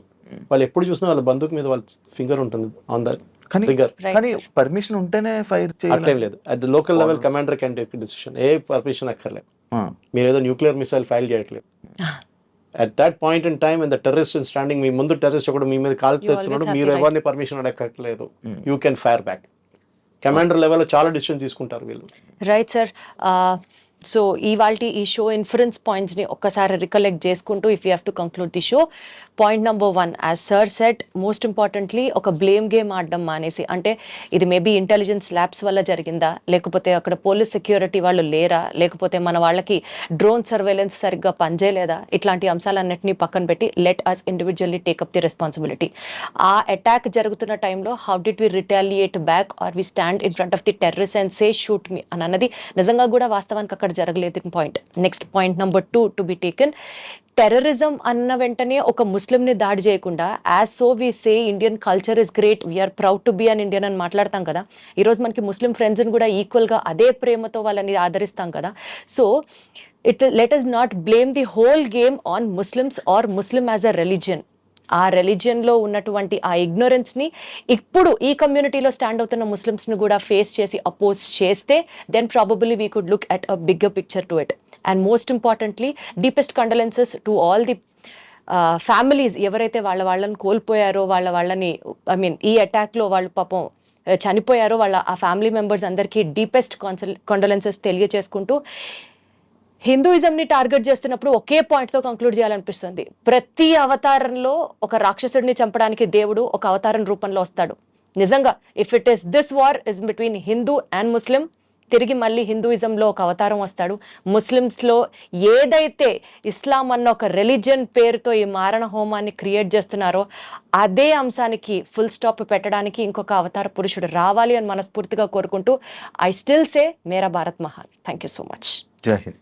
వాళ్ళు ఎప్పుడు చూసినా వాళ్ళ బందూక్ మీద వాళ్ళ ఫింగర్ ఉంటుంది ఆన్ ద ట్రిగర్. కానీ పర్మిషన్ ఉంటేనే ఫైర్ అట్లేం లేదు, at the local level commander can take decision. ఏ పర్మిషన్ అక్కర్లేదు, మీరు ఏదో న్యూక్లియర్ మిసైల్ ఫైల్ చేయట్లేదు. At that point in time and the terrorist standing, మీ ముందు టెర్రరిస్ట్ ఒకటి మీ మీద కాల్ తెస్తున్నాడు, మీరు ఎవరిని పర్మిషన్ అడగట్లేదు, you can fire back. Commander లెవెల్లో చాలా డిసిషన్ తీసుకుంటారు వీళ్ళు. Right sir. సో ఇవాల్టి ఈ షో ఇన్ఫరెన్స్ పాయింట్స్ని ఒక్కసారి రికలెక్ట్ చేసుకుంటూ if you have to conclude the show, point number 1 as sir set, most importantly ఒక బ్లేమ్ గేమ్ ఆడడం మానేసి, అంటే ఇది మేబీ ఇంటెలిజెన్స్ ల్యాబ్స్ వల్ల జరిగిందా, లేకపోతే అక్కడ పోలీస్ సెక్యూరిటీ వాళ్ళు లేరా, లేకపోతే మన వాళ్ళకి డ్రోన్ సర్వేలెన్స్ సరిగ్గా పనిచేయలేదా, ఇట్లాంటి అంశాలన్నింటినీ పక్కన పెట్టి let us individually take up the responsibility. ఆ అటాక్ జరుగుతున్న టైంలో how did we retaliate back or we stand in front of the terrorist and say shoot me అని అన్నది నిజంగా కూడా వాస్తవానికి అక్కడ జరగలేదు point. Next point number 2 to be taken, terrorism అన్న వెంటనే ఒక ముస్లింని దాడి చేయకుండా as so we say Indian culture is great, we're proud to be an Indian అని మాట్లాడతాం కదా. ఈరోజు మనకి ముస్లిం ఫ్రెండ్స్ని కూడా ఈక్వల్గా అదే ప్రేమతో వాళ్ళని ఆదరిస్తాం కదా. So let us not blame the whole game on Muslims or Muslim as a religion. ఆ రిలీజియన్లో ఉన్నటువంటి ఆ ఇగ్నోరెన్స్ని ఇప్పుడు ఈ కమ్యూనిటీలో స్టాండ్ అవుతున్న ముస్లిమ్స్ని కూడా ఫేస్ చేసి అపోజ్ చేస్తే then probably we could look at a bigger picture to it. And most importantly deepest condolences to all the families ఎవరైతే వాళ్ళని కోల్పోయారో, వాళ్ళని ఐ మీన్ ఈ అటాక్లో వాళ్ళు పాపం చనిపోయారో, ఆ ఫ్యామిలీ మెంబర్స్ అందరికీ డీపెస్ట్ కండోలెన్సెస్ తెలియజేసుకుంటూ, హిందూయిజంని టార్గెట్ చేస్తున్నప్పుడు ఒకే పాయింట్తో కంక్లూడ్ చేయాలనిపిస్తుంది. ప్రతి అవతారంలో ఒక రాక్షసుడిని చంపడానికి దేవుడు ఒక అవతారం రూపంలో వస్తాడు. నిజంగా if it is this war is between Hindu and Muslim, తిరిగి మళ్ళీ హిందూయిజంలో ఒక అవతారం వస్తాడు. ముస్లిమ్స్లో ఏదైతే ఇస్లాం అన్న ఒక రిలీజియన్ పేరుతో ఈ మారణ హోమాన్ని క్రియేట్ చేస్తున్నారో అదే అంశానికి ఫుల్ స్టాప్ పెట్టడానికి ఇంకొక అవతార పురుషుడు రావాలి అని మనస్ఫూర్తిగా కోరుకుంటూ, ఐ స్టిల్ సే మేరా భారత్ మహాన్. Thank you so much. జై హింద్.